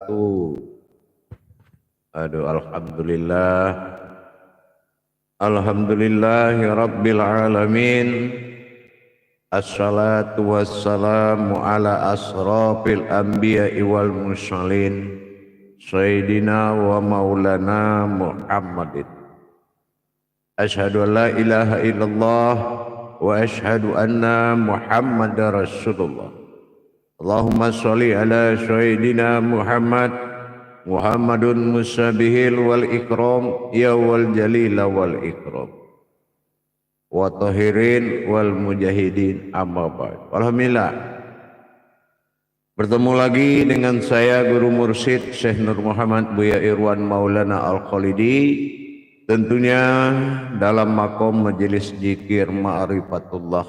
wabarakatuh. Aduh, alhamdulillahi rabbil alamin. Assalatu wassalamu ala asrafil anbiya'i wal mursalin sayyidina wa maulana Muhammadin. Asyhadu an la ilaha illallah wa asyhadu anna Muhammadar Rasulullah. Allahumma sholli ala sayyidina Muhammadun musabihil wal ikram ya wal jalila wal ikram wa tahirin wal mujahidin amma ba'd. Alhamdulillah, bertemu lagi dengan saya Guru Mursyid Syekh Nur Muhammad Buya Irwan Maulana Al-Khalidi, tentunya dalam makom majelis zikir ma'rifatullah,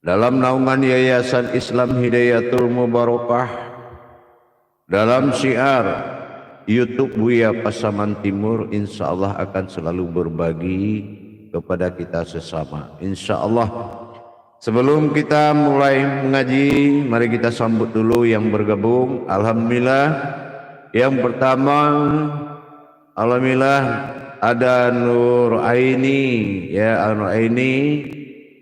dalam naungan Yayasan Islam Hidayatul Mubarakah, dalam syiar YouTube Buya Pasaman Timur, insyaallah akan selalu berbagi kepada kita sesama, insyaallah. Sebelum kita mulai mengaji, mari kita sambut dulu yang bergabung. Alhamdulillah, yang pertama, alhamdulillah ada Nur Aini, ya Nur Aini.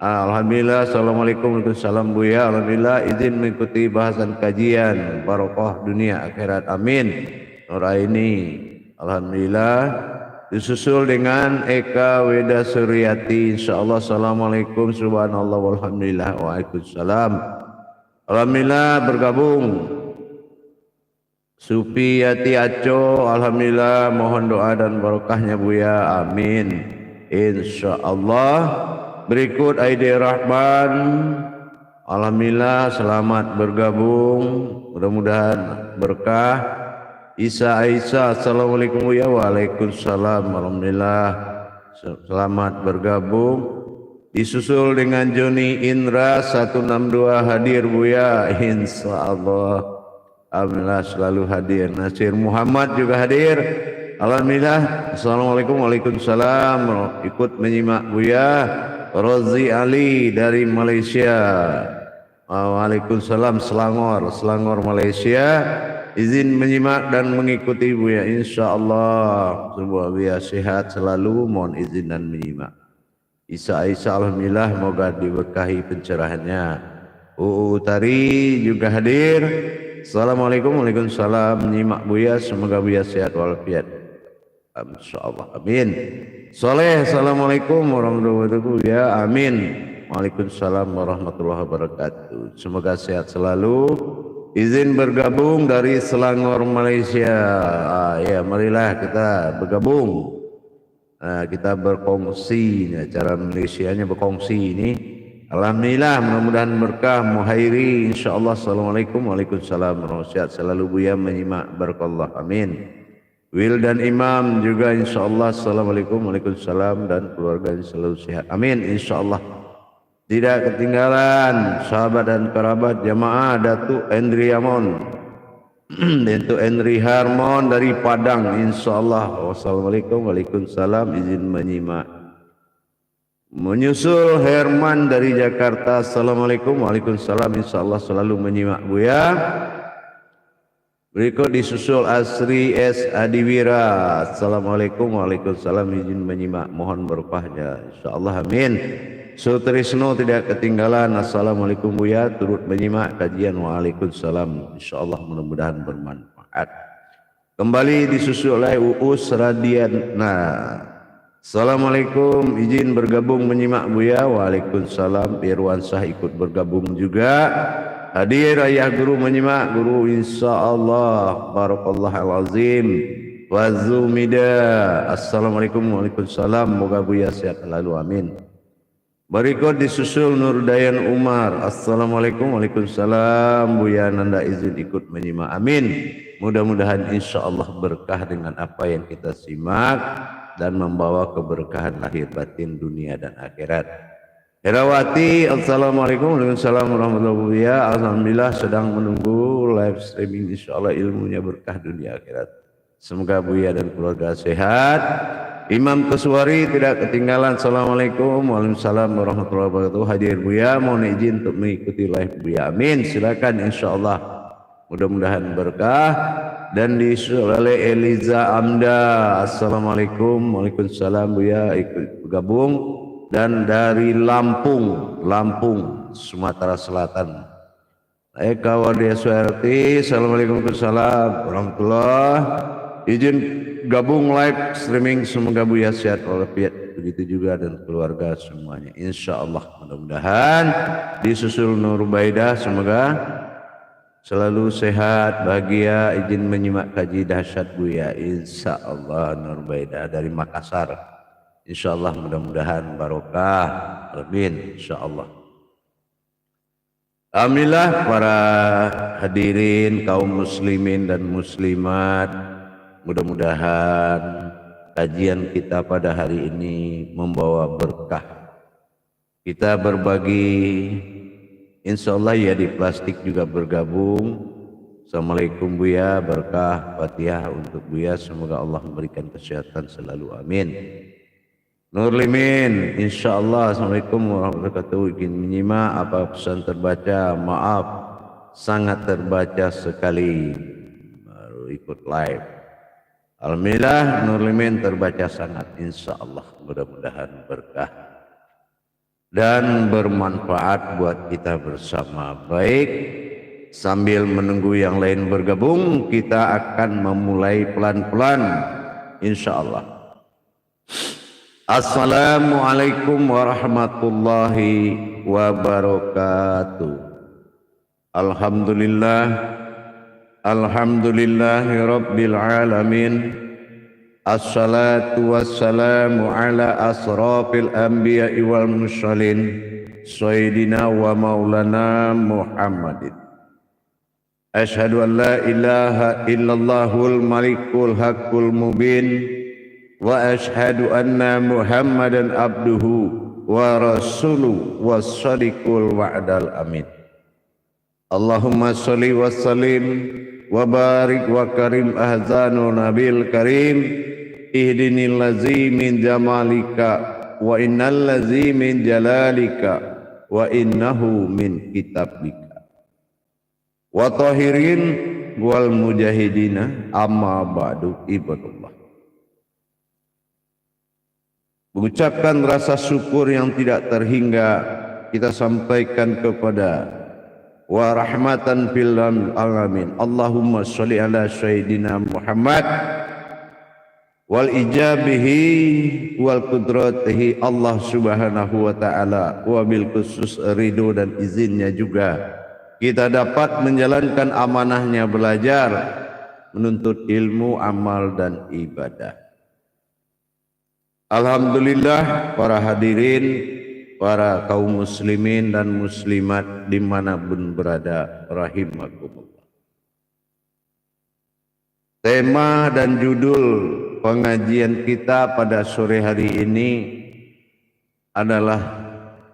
Alhamdulillah, assalamualaikum warahmatullahi Buya. Alhamdulillah, izin mengikuti bahasan kajian barokah dunia akhirat, amin. Nur Aini, alhamdulillah. Disusul dengan Eka Weda Suryati, insyaallah. Assalamualaikum, subhanallah, walhamdulillah, waalaikumsalam. Alhamdulillah bergabung Supiyati Aco, alhamdulillah, mohon doa dan barokahnya Buya, amin, insyaallah. Berikut Aidi Rahman, alhamdulillah, selamat bergabung, mudah-mudahan berkah. Isa Aisyah, assalamualaikum Buya. Waalaikumsalam, alhamdulillah, selamat bergabung. Disusul dengan Joni Indra 162 hadir Buya, insyaallah, alhamdulillah selalu hadir. Nasir Muhammad juga hadir, alhamdulillah, assalamualaikum. Waalaikumsalam, ikut menyimak Buya. Rozi Ali dari Malaysia, waalaikumsalam, Selangor Malaysia, izin menyimak dan mengikuti Buya, insyaallah. Semoga Buya sehat selalu, mohon izin dan menyimak. Isa Aisyah, alhamdulillah, moga diberkahi pencerahannya. Utari juga hadir, assalamualaikum. Waalaikumsalam, menyimak Buya, semoga Buya sehat walafiat, insyaallah, amin. Soleh, assalamualaikum warahmatullahi wabarakatuh, ya amin. Waalaikumsalam warahmatullahi wabarakatuh, semoga sehat selalu. Izin bergabung dari Selangor Malaysia, ya marilah kita bergabung. Kita berkongsi, cara Malaysianya berkongsi ini. Alhamdulillah, mudah-mudahan berkah. Muhairi, insyaallah. Assalamualaikum, waalaikumsalam, sehat selalu Buya menyimak, barakallah, amin. Wil dan Imam juga insyaallah, assalamualaikum, waalaikumsalam, dan keluarga selalu sehat, amin, insyaallah. Tidak ketinggalan sahabat dan kerabat jamaah Datuk Endri Amon, Datuk Endri Harmon dari Padang, insyaallah. Wassalamualaikum, waalaikumsalam, izin menyimak. Menyusul Herman dari Jakarta, assalamualaikum, waalaikumsalam, insyaallah selalu menyimak Buya. Berikut disusul Asri S. Adiwira, assalamualaikum, waalaikumsalam, izin menyimak, mohon berkahnya, insyaallah, amin. Sutrisno tidak ketinggalan, assalamualaikum Buya, turut menyimak kajian, waalaikumsalam, insyaallah, mudah-mudahan bermanfaat. Kembali disusul oleh Uus Radiana, assalamualaikum, izin bergabung menyimak Buya, waalaikumsalam. Irwansyah ikut bergabung juga. Hadir ayah guru menyimak guru, insyaallah, barakallahu azim. Wazumida, assalamualaikum, waalaikumsalam, moga Buya sehat selalu, amin. Berikut disusul Nur Dayan Umar, assalamualaikum, waalaikumsalam, Buya Nanda izin ikut menyimak, amin. Mudah-mudahan insyaallah berkah dengan apa yang kita simak dan membawa keberkahan lahir batin dunia dan akhirat. Herawati, assalamualaikum, waalaikumsalam warahmatullahi wabarakatuh. Alhamdulillah sedang menunggu live streaming, insyaallah ilmunya berkah dunia akhirat. Semoga Buya dan keluarga sehat. Imam Keswari tidak ketinggalan, assalamualaikum, waalaikumsalam warahmatullahi wabarakatuh. Hadir Buya, mohon izin untuk mengikuti live Buya, amin. Silakan insyaallah. mudah-mudahan berkah. Dan disusul oleh Eliza Amda. Assalamualaikum. Waalaikumsalam Buya, ikut bergabung. Dan dari Lampung, Sumatera Selatan, Eka Wardia Suherti. Assalamualaikum warahmatullahi. Izin gabung live streaming, semoga Buya sehat walafiat, begitu juga dan keluarga semuanya, insya Allah. Mudah-mudahan disusul Nur Baidah, semoga selalu sehat, bahagia, izin menyimak kaji dahsyat Buya, insya Allah. Nur Baidah dari Makassar, insya Allah, mudah-mudahan barokah, amin, insya Allah. Alhamdulillah para hadirin kaum muslimin dan muslimat, mudah-mudahan kajian kita pada hari ini membawa berkah. Kita berbagi, insya Allah ya, di plastik juga bergabung. Assalamualaikum Buya, berkah Fatihah untuk Buya, semoga Allah memberikan kesehatan selalu, amin. Nur Limin, insya Allah. Assalamualaikum warahmatullahi wabarakatuh. Ingin menyimak apa pesan terbaca, maaf sangat terbaca sekali, baru ikut live. Alhamdulillah Nur Limin terbaca sangat, insya Allah, mudah-mudahan berkah dan bermanfaat buat kita bersama. Baik, sambil menunggu yang lain bergabung, kita akan memulai pelan-pelan, insya Allah. Assalamualaikum warahmatullahi wabarakatuh. Alhamdulillah, alhamdulillahi rabbil alamin. Assalatu wassalamu ala asrafil anbiya'i wal mursalin, sayyidina wa maulana Muhammadin. Asyhadu an la ilaha illallahul malikul haqqul mubin, wa ashhadu anna Muhammadan abduhu wa rasuluhu was-sadiqul wa'dal amin. Allahumma sholli wa sallim wa barik wa karim ahzanu nabil karim, ihdinil ladzi min jamalika wa innal ladzi min jalalika wa innahu min kitabika wa tahirin wal mujahidina, amma ba'du ibadullah. Mengucapkan rasa syukur yang tidak terhingga kita sampaikan kepada wa rahmatan fil alamin. Allahumma sholli ala sayyidina Muhammad wal ijabihi wal qudratihi. Allah subhanahu wa ta'ala wa bil khusus ridho dan izinnya juga kita dapat menjalankan amanahnya belajar, menuntut ilmu, amal dan ibadah. Alhamdulillah para hadirin, para kaum muslimin dan muslimat dimanapun berada, rahimakumullah. Tema dan judul pengajian kita pada sore hari ini adalah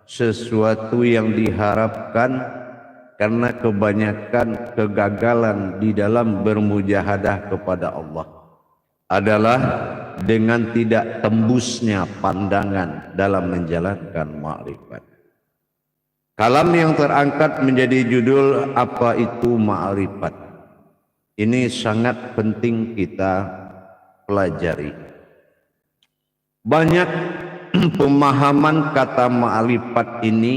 sesuatu yang diharapkan karena kebanyakan kegagalan di dalam bermujahadah kepada Allah adalah dengan tidak tembusnya pandangan dalam menjalankan ma'rifat. Kalam yang terangkat menjadi judul apa itu ma'rifat. Ini sangat penting kita pelajari. Banyak pemahaman kata ma'rifat ini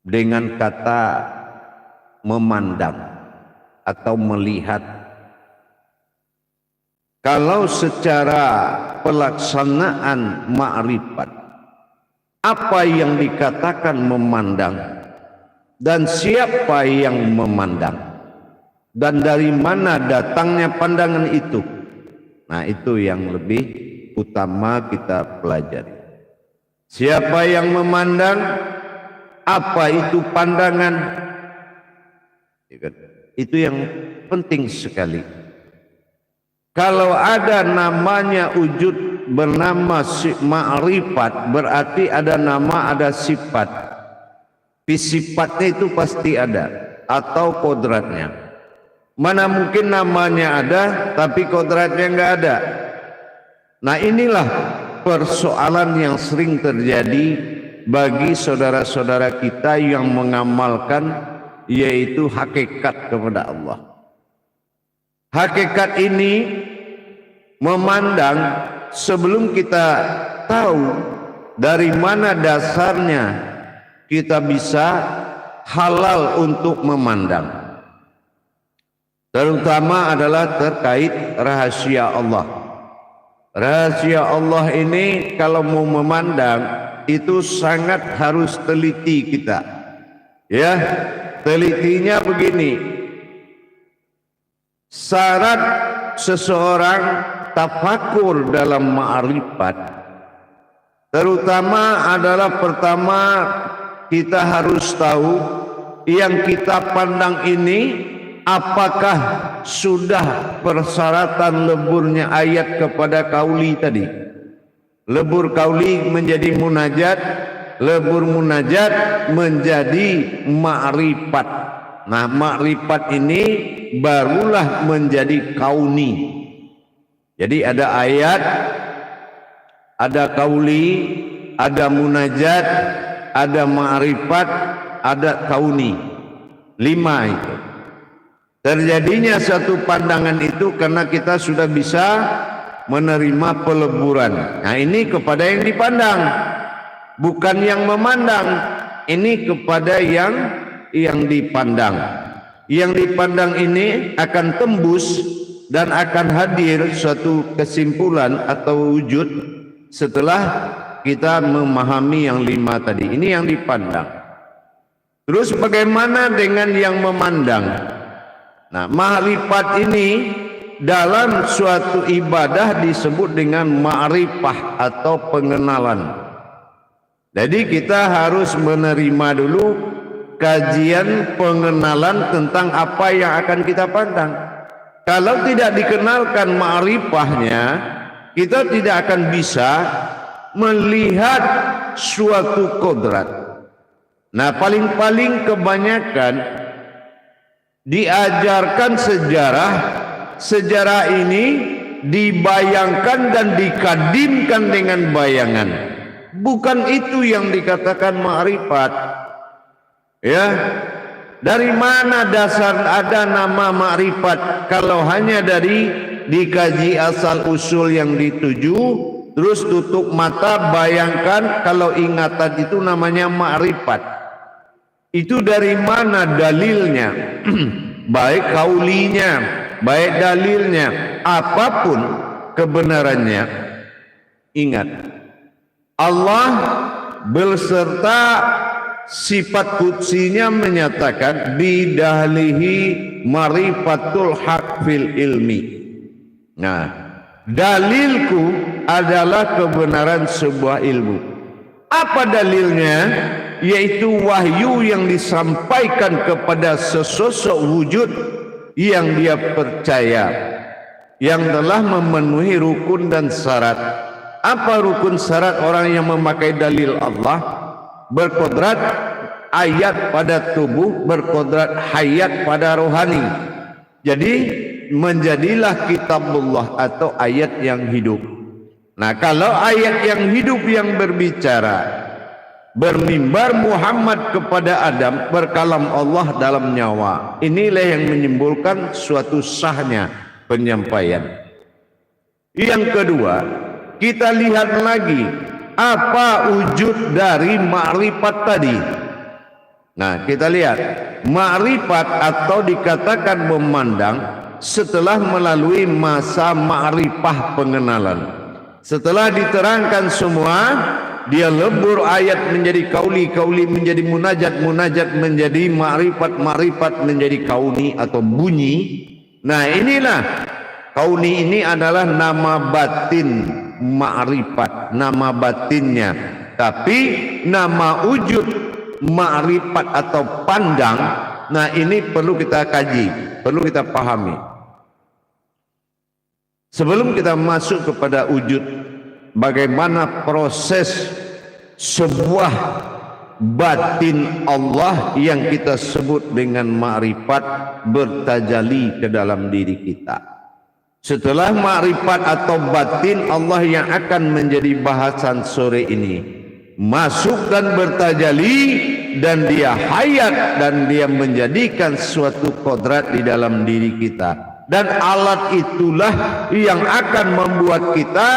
dengan kata memandang atau melihat. Kalau secara pelaksanaan ma'rifat, apa yang dikatakan memandang dan siapa yang memandang dan dari mana datangnya pandangan itu, nah itu yang lebih utama kita pelajari. Siapa yang memandang, apa itu pandangan, itu yang penting sekali. Kalau ada namanya wujud bernama ma'rifat, berarti ada nama, ada sifat. Sifatnya itu pasti ada, atau kodratnya. Mana mungkin namanya ada, tapi kodratnya enggak ada. Nah inilah persoalan yang sering terjadi bagi saudara-saudara kita yang mengamalkan yaitu hakikat kepada Allah. Hakikat ini memandang sebelum kita tahu dari mana dasarnya kita bisa halal untuk memandang. Terutama adalah terkait rahasia Allah. Rahasia Allah ini kalau mau memandang itu sangat harus teliti kita. Ya, telitinya begini. Syarat seseorang tafakur dalam ma'rifat terutama adalah pertama kita harus tahu yang kita pandang ini apakah sudah persyaratan leburnya ayat kepada kauli tadi. Lebur kauli menjadi munajat, lebur munajat menjadi ma'rifat. Nah, ma'rifat ini barulah menjadi kauni. Jadi ada ayat, ada kauli, ada munajat, ada ma'rifat, ada kauni. 5 itu. Terjadinya satu pandangan itu karena kita sudah bisa menerima peleburan. Nah, ini kepada yang dipandang, bukan yang memandang. Ini kepada yang dipandang. Yang dipandang ini akan tembus dan akan hadir suatu kesimpulan atau wujud setelah kita memahami yang 5 tadi. Ini yang dipandang. Terus bagaimana dengan yang memandang? Nah, ma'rifat ini dalam suatu ibadah disebut dengan ma'rifah atau pengenalan. Jadi kita harus menerima dulu kajian pengenalan tentang apa yang akan kita pandang. Kalau tidak dikenalkan ma'rifahnya, kita tidak akan bisa melihat suatu kodrat. Nah, paling-paling kebanyakan diajarkan sejarah ini dibayangkan dan dikadimkan dengan bayangan. Bukan itu yang dikatakan ma'rifat. Ya, dari mana dasar ada nama ma'rifat kalau hanya dari dikaji asal usul yang dituju, terus tutup mata bayangkan kalau ingatan itu namanya ma'rifat. Itu dari mana dalilnya? Baik kaulinya, baik dalilnya, apapun kebenarannya. Ingat, Allah beserta sifat kutsinya menyatakan bidahlihi marifatul haq fil ilmi. Nah, dalilku adalah kebenaran sebuah ilmu. Apa dalilnya? Yaitu wahyu yang disampaikan kepada sesosok wujud yang dia percaya, yang telah memenuhi rukun dan syarat. Apa rukun syarat orang yang memakai dalil Allah? Berkodrat ayat pada tubuh, berkodrat hayat pada rohani. Jadi menjadilah kitabullah atau ayat yang hidup. Nah, kalau ayat yang hidup yang berbicara, bermimbar Muhammad kepada Adam, berkalam Allah dalam nyawa. Inilah yang menyimbolkan suatu sahnya penyampaian. Yang kedua, kita lihat lagi apa wujud dari ma'rifat tadi. Nah, kita lihat ma'rifat atau dikatakan memandang setelah melalui masa ma'rifah pengenalan. Setelah diterangkan semua, dia lebur ayat menjadi kauli, kauli menjadi munajat, munajat menjadi ma'rifat, ma'rifat menjadi kauni atau bunyi. Nah, inilah kauni ini adalah nama batin ma'rifat, nama batinnya. Tapi nama wujud ma'rifat atau pandang, nah ini perlu kita kaji, perlu kita pahami. Sebelum kita masuk kepada wujud, bagaimana proses sebuah batin Allah yang kita sebut dengan ma'rifat bertajalli ke dalam diri kita. Setelah ma'rifat atau batin Allah yang akan menjadi bahasan sore ini masuk dan bertajalli, dan dia hayat dan dia menjadikan suatu kodrat di dalam diri kita, dan alat itulah yang akan membuat kita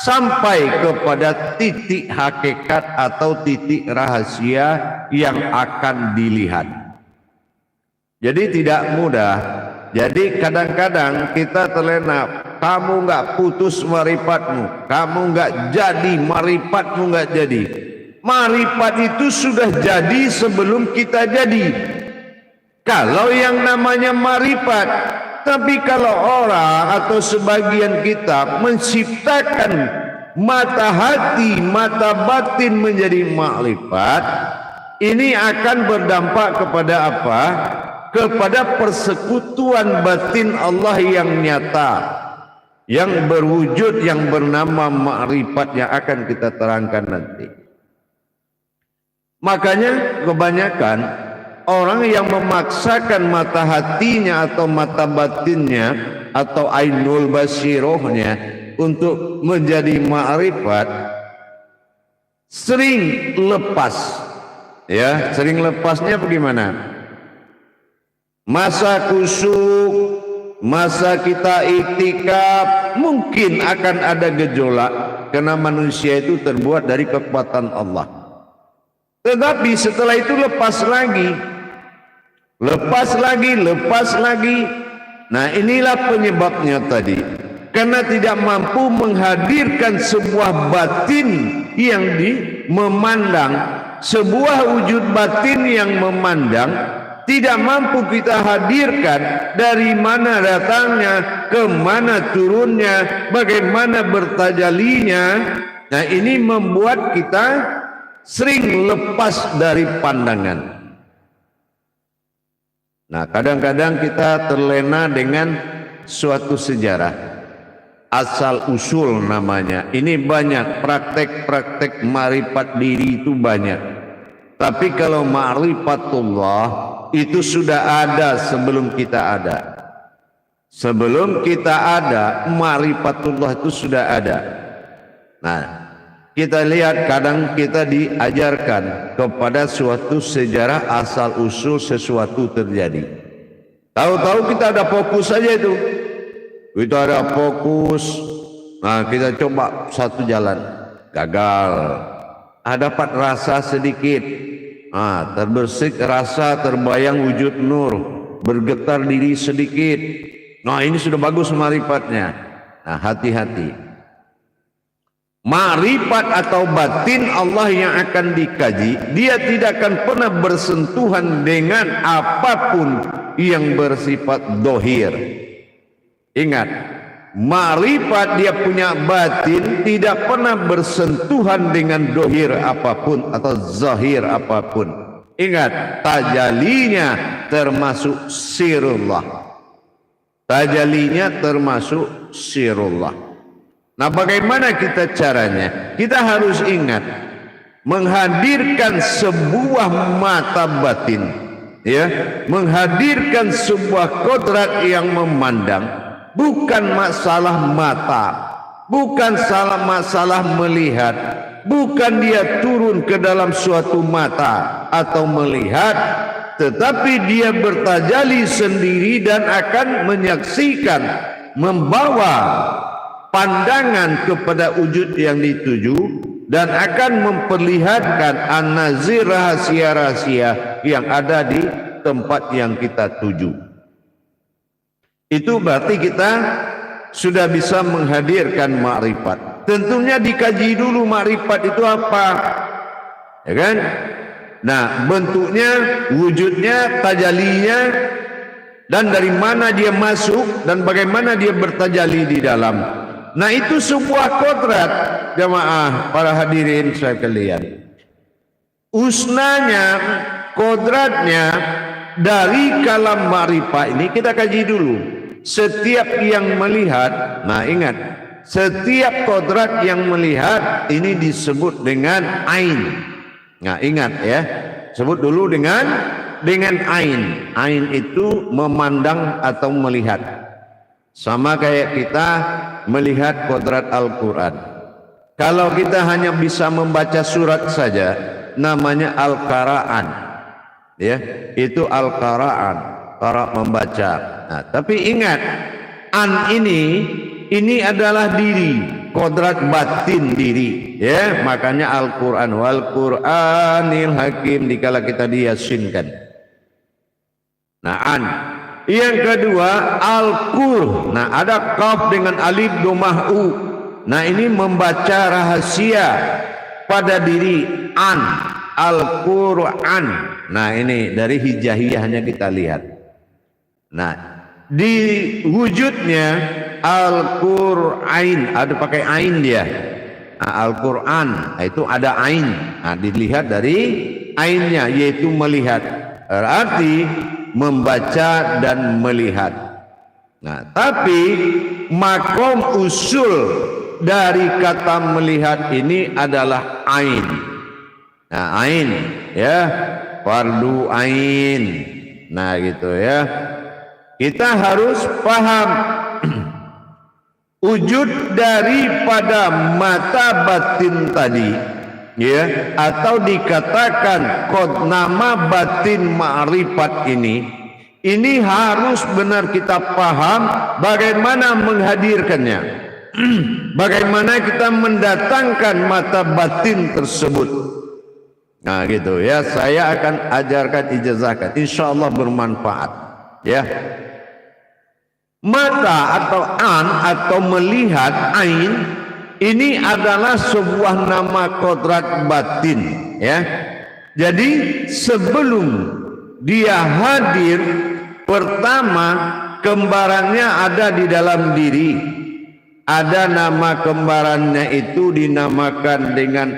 sampai kepada titik hakikat atau titik rahasia yang akan dilihat. Jadi tidak mudah. Jadi kadang-kadang kita terlena, kamu nggak putus marifatmu, kamu nggak jadi, marifatmu nggak jadi. Marifat itu sudah jadi sebelum kita jadi. Kalau yang namanya marifat, tapi kalau orang atau sebagian kita menciptakan mata hati, mata batin menjadi makrifat, ini akan berdampak kepada apa? Kepada persekutuan batin Allah yang nyata, yang berwujud, yang bernama makrifat, yang akan kita terangkan nanti. Makanya kebanyakan orang yang memaksakan mata hatinya atau mata batinnya atau ainul basirohnya untuk menjadi makrifat sering lepas. Ya, sering lepasnya bagaimana? Masa kusuk, masa kita iktikaf, mungkin akan ada gejolak karena manusia itu terbuat dari kekuatan Allah. Tetapi setelah itu lepas lagi. Nah, inilah penyebabnya tadi. Karena tidak mampu menghadirkan sebuah batin yang memandang, sebuah wujud batin yang memandang, tidak mampu kita hadirkan dari mana datangnya, ke mana turunnya, bagaimana bertajalinya. Nah, ini membuat kita sering lepas dari pandangan. Nah, kadang-kadang kita terlena dengan suatu sejarah, asal usul namanya. Ini banyak praktek-praktek marifat diri itu banyak. Tapi kalau ma'rifatullah itu sudah ada sebelum kita ada. Sebelum kita ada, ma'rifatullah itu sudah ada. Nah, kita lihat kadang kita diajarkan kepada suatu sejarah asal usul sesuatu terjadi. Tahu-tahu kita ada fokus saja itu. Kita ada fokus. Nah, kita coba satu jalan, gagal. Dapat rasa sedikit. Terbersih rasa, terbayang wujud nur, bergetar diri sedikit. Nah, ini sudah bagus marifatnya. Nah, hati-hati. Ma'rifat atau batin Allah yang akan dikaji, dia tidak akan pernah bersentuhan dengan apapun yang bersifat dohir. Ingat, ma'rifat dia punya batin tidak pernah bersentuhan dengan dohir apapun atau zahir apapun. Ingat, tajalinya termasuk sirullah. Tajalinya termasuk sirullah. Nah, bagaimana kita caranya? Kita harus ingat menghadirkan sebuah mata batin, ya, menghadirkan sebuah kodrat yang memandang, bukan masalah mata, bukan masalah melihat, bukan dia turun ke dalam suatu mata atau melihat, tetapi dia bertajali sendiri dan akan menyaksikan, membawa pandangan kepada wujud yang dituju dan akan memperlihatkan an-nazir, rahasia-rahasia yang ada di tempat yang kita tuju. Itu berarti kita sudah bisa menghadirkan makrifat. Tentunya dikaji dulu makrifat itu apa, ya kan? Nah, bentuknya, wujudnya, tajalinya, dan dari mana dia masuk dan bagaimana dia bertajali di dalam. Nah, itu sebuah kodrat, jamaah para hadirin sekalian. Usnanya, kodratnya dari kalam ma'rifah ini kita kaji dulu. Setiap yang melihat, nah ingat, setiap kodrat yang melihat ini disebut dengan ain. Nah, ingat ya, sebut dulu dengan ain. Ain itu memandang atau melihat. Sama kayak kita melihat kodrat Al-Quran. Kalau kita hanya bisa membaca surat saja, namanya al-qara'an. Ya, itu al-qara'an, qara' membaca. Nah, tapi ingat, an ini adalah diri, kodrat batin diri, ya. Makanya Al-Qur'an, wal Qur'anil Hakim dikala kita diyasinkan. Nah, an. Yang kedua al-qur. Nah, ada qaf dengan alif dhammah u. Nah, ini membaca rahasia pada diri, an, al-Qur'an. Nah, ini dari hijaiyahnya kita lihat. Nah, di wujudnya Al-Qur'ain, ada pakai ain dia. Nah, Al-Qur'an, itu ada ain. Nah, dilihat dari ainnya, yaitu melihat. Berarti membaca dan melihat. Nah, tapi makom usul dari kata melihat ini adalah ain. Nah, ain, ya, fardu ain. Nah, gitu ya. Kita harus paham wujud daripada mata batin tadi, ya, atau dikatakan kod nama batin ma'rifat ini harus benar kita paham bagaimana menghadirkannya, bagaimana kita mendatangkan mata batin tersebut. Nah, gitu ya, saya akan ajarkan, ijazahkan, insya Allah bermanfaat, ya. Mata atau an atau melihat, ain, ini adalah sebuah nama kodrat batin, ya. Jadi sebelum dia hadir, pertama kembarannya ada di dalam diri. Ada nama kembarannya itu dinamakan dengan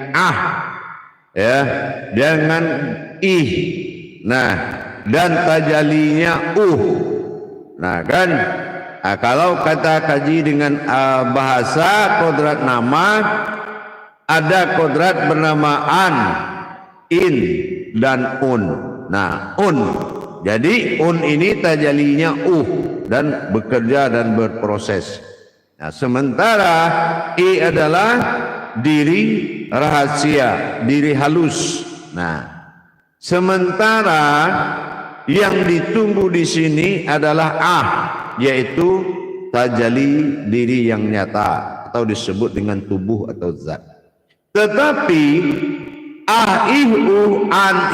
ya, dengan ih. Nah, dan tajalinya Nah, kan. Nah, kalau kata kaji dengan bahasa kodrat nama, ada kodrat bernama an, in, dan un. Nah, un. Jadi un ini tajalinya dan bekerja dan berproses. Nah, sementara i adalah diri rahasia, diri halus. Nah, sementara yang ditunggu di sini adalah yaitu tajali diri yang nyata atau disebut dengan tubuh atau zat. Tetapi an,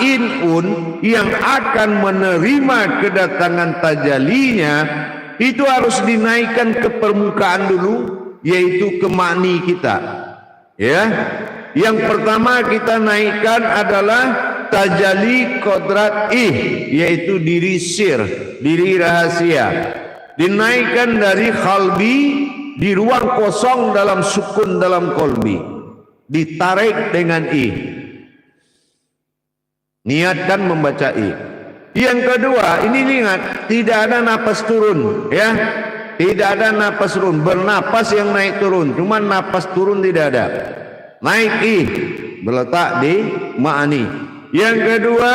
in, un yang akan menerima kedatangan tajalinya itu harus dinaikkan ke permukaan dulu, yaitu ke ma'ni kita, ya. Yang pertama kita naikkan adalah tajali kodrat yaitu diri sir, diri rahasia. Dinaikkan dari qalbi, di ruang kosong dalam sukun dalam qalbi, ditarik dengan niatkan membaca Yang kedua, ini ingat, tidak ada napas turun, ya, tidak ada napas turun, bernapas yang naik turun, cuma napas turun tidak ada. Naik berletak di ma'ani. Yang kedua,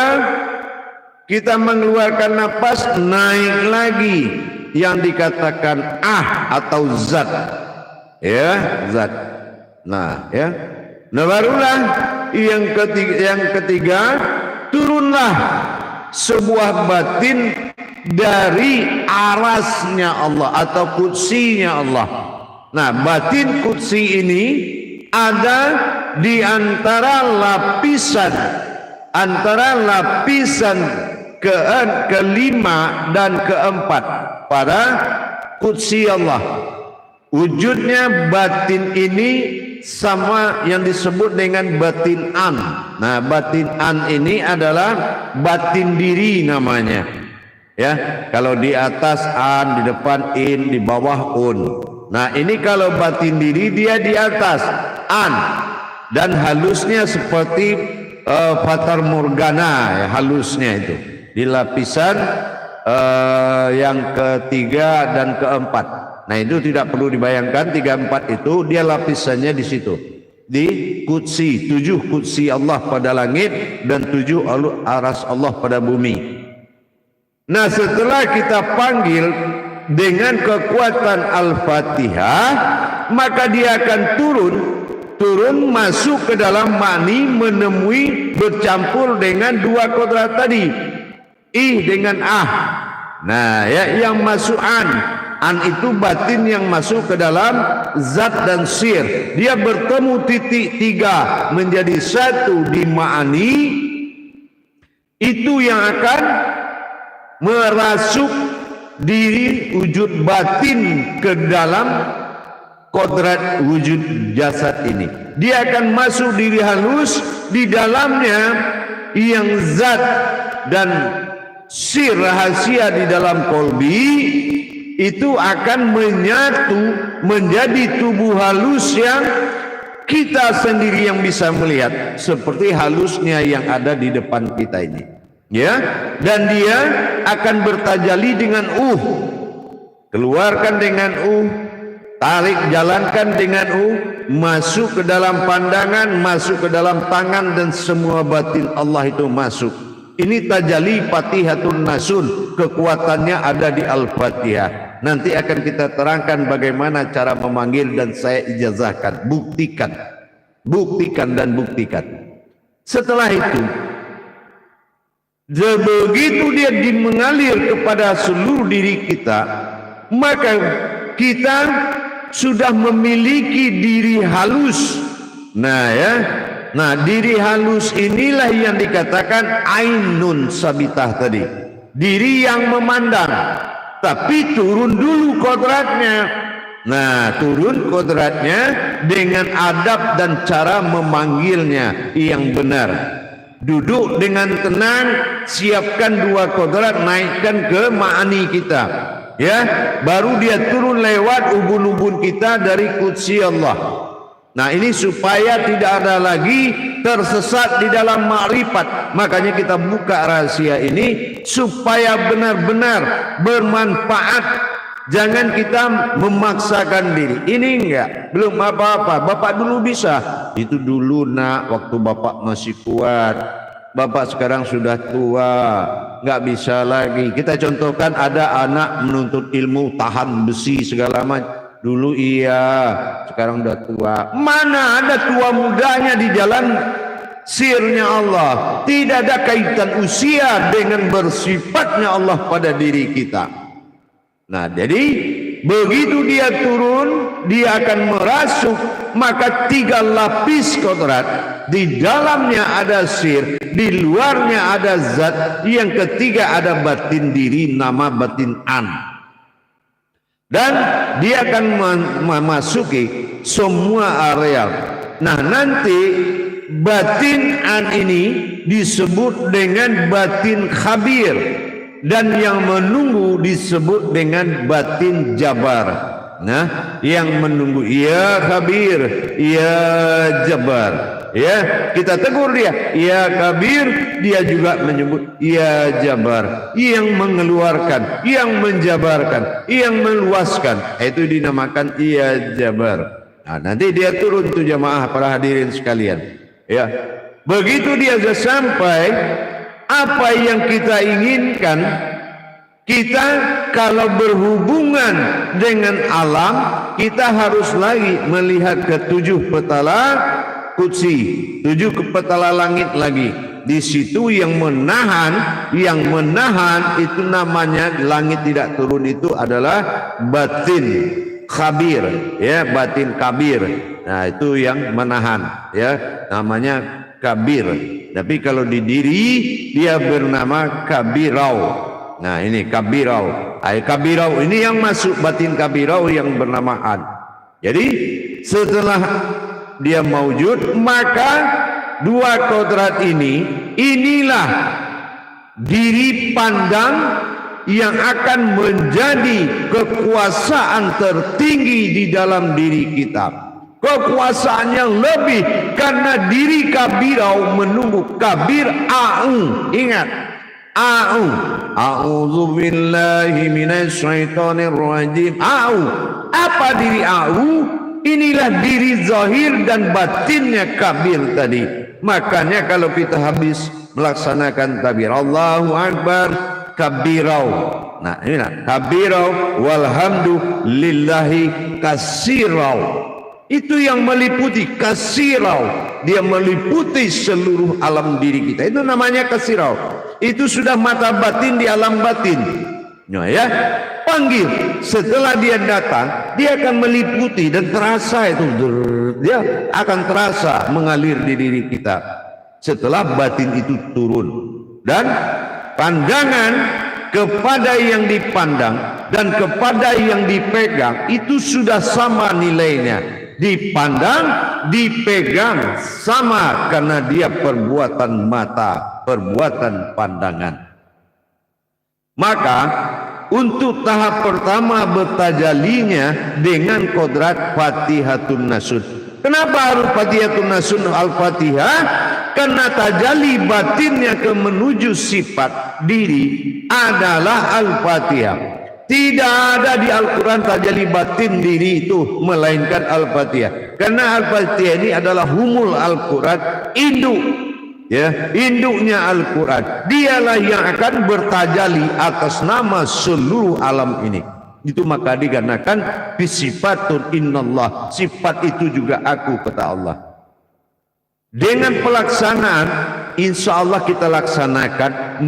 kita mengeluarkan napas, naik lagi yang dikatakan atau zat, ya, zat. Nah, ya, nah barulah yang ketiga turunlah sebuah batin dari arasnya Allah atau kutsinya Allah. Nah, batin kutsi ini ada di antara lapisan kelima dan keempat pada kutsi Allah. Wujudnya batin ini sama yang disebut dengan batin an. Nah, batin an ini adalah batin diri namanya, ya. Kalau di atas an, di depan in, di bawah un. Nah, ini kalau batin diri dia di atas an, dan halusnya seperti fatar morgana, ya, halusnya itu di lapisan yang ketiga dan keempat. Nah, itu tidak perlu dibayangkan, 3-4 itu dia lapisannya di situ, di kutsi, 7 kutsi Allah pada langit dan 7 aras Allah pada bumi. Nah, setelah kita panggil dengan kekuatan Al-Fatihah, maka dia akan turun turun masuk ke dalam mani, menemui bercampur dengan dua kodrat tadi, ih dengan ah. Nah ya, yang masuk an itu batin yang masuk ke dalam zat dan sir. Dia bertemu titik tiga menjadi satu di ma'ani, itu yang akan merasuk diri wujud batin ke dalam kodrat wujud jasad ini. Dia akan masuk diri halus, di dalamnya yang zat dan sir rahasia di dalam kolbi itu akan menyatu menjadi tubuh halus yang kita sendiri yang bisa melihat, seperti halusnya yang ada di depan kita ini, ya. Dan dia akan bertajalli dengan keluarkan dengan tarik, jalankan dengan masuk ke dalam pandangan, masuk ke dalam tangan, dan semua batin Allah itu masuk. Ini tajalli Fatihatun Nasun, kekuatannya ada di Al-Fatihah. Nanti akan kita terangkan bagaimana cara memanggil, dan saya ijazahkan, buktikan dan buktikan. Setelah itu, begitu dia mengalir kepada seluruh diri kita, maka kita sudah memiliki diri halus. Nah, diri halus inilah yang dikatakan ainun sabitah tadi, diri yang memandang. Tapi turun dulu kodratnya. Nah, turun kodratnya dengan adab dan cara memanggilnya yang benar. Duduk dengan tenang, siapkan dua kodrat, naikkan ke ma'ani kita, ya. Baru dia turun lewat ubun-ubun kita dari qudsi Allah. Nah, ini supaya tidak ada lagi tersesat di dalam ma'rifat. Makanya kita buka rahasia ini supaya benar-benar bermanfaat. Jangan kita memaksakan diri. Ini enggak, belum apa-apa. Bapak dulu bisa. Itu dulu nak, waktu bapak masih kuat. Bapak sekarang sudah tua, nggak bisa lagi. Kita contohkan ada anak menuntut ilmu, tahan besi segala macam. Dulu iya, sekarang udah tua. Mana ada tua mudanya di jalan sirnya Allah. Tidak ada kaitan usia dengan bersifatnya Allah pada diri kita. Nah, jadi begitu dia turun, dia akan merasuk, maka 3 lapis kodrat. Di dalamnya ada sir, di luarnya ada zat, yang ketiga ada batin diri, nama batin an. Dan dia akan memasuki semua areal. Nah, nanti batin an ini disebut dengan batin khabir, dan yang menunggu disebut dengan batin jabar. Nah, yang menunggu ya khabir, ya jabar. Ya, kita tegur dia, ya kabir, dia juga menyebut ya jabar, yang mengeluarkan, yang menjabarkan, yang meluaskan, itu dinamakan ya jabar. Nah, nanti dia turun tuh jamaah para hadirin sekalian, ya. Begitu dia sudah sampai apa yang kita inginkan, kita kalau berhubungan dengan alam, kita harus lagi melihat ke 7 petala Qudsi, 7 kepala langit lagi. Di situ yang menahan itu namanya langit tidak turun, itu adalah batin khabir, ya, batin kabir. Nah, itu yang menahan, ya, namanya kabir. Tapi kalau di diri dia bernama kabirau. Nah, ini kabirau. Kabirau ini yang masuk batin kabirau yang bernama an. Jadi setelah dia maujud, maka 2 kodrat inilah diri pandang yang akan menjadi kekuasaan tertinggi di dalam diri kita. Kekuasaan yang lebih, karena diri kabirau menunggu kabir a'u. Ingat, a'u, a'udzu billahi minasyaitonir rajim. A'u, apa diri a'u? Inilah diri zahir dan batinnya kabir tadi. Makanya kalau kita habis melaksanakan takbir Allahu Akbar, kabirau. Nah, inilah kabirau walhamdu lillahi kasirau. Itu yang meliputi kasirau, dia meliputi seluruh alam diri kita. Itu namanya kasirau. Itu sudah mata batin di alam batin. Ya, panggil. Setelah dia datang, dia akan meliputi dan terasa itu. Dia akan terasa mengalir di diri kita. Setelah batin itu turun dan pandangan kepada yang dipandang dan kepada yang dipegang itu sudah sama nilainya. Dipandang, dipegang sama karena dia perbuatan mata, perbuatan pandangan. Maka untuk tahap pertama bertajalinya dengan kodrat Fatihatun Nasun. Kenapa harus Fatihatun Nasun Al-Fatihah? Karena tajali batinnya ke menuju sifat diri adalah Al-Fatihah. Tidak ada di Al-Quran tajalli batin diri itu melainkan Al-Fatihah. Karena Al-Fatihah ini adalah humul Al-Quran, induk, ya, induknya Al-Quran. Dialah yang akan bertajalli atas nama seluruh alam ini. Itu maka dikarenakan bisifatun innallah, sifat itu juga aku, kata Allah. Dengan pelaksanaan, insya Allah kita laksanakan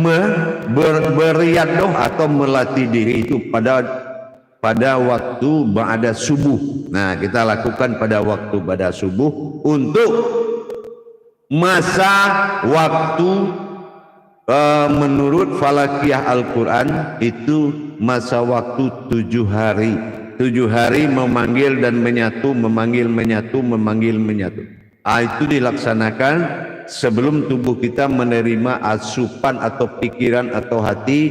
beriadoh atau melatih diri itu pada waktu ba'da subuh. Nah, kita lakukan pada waktu ba'da subuh untuk masa waktu menurut falakiyah Al-Quran itu masa waktu 7 hari. 7 hari memanggil dan menyatu, memanggil, menyatu, memanggil, menyatu. Itu dilaksanakan sebelum tubuh kita menerima asupan atau pikiran atau hati,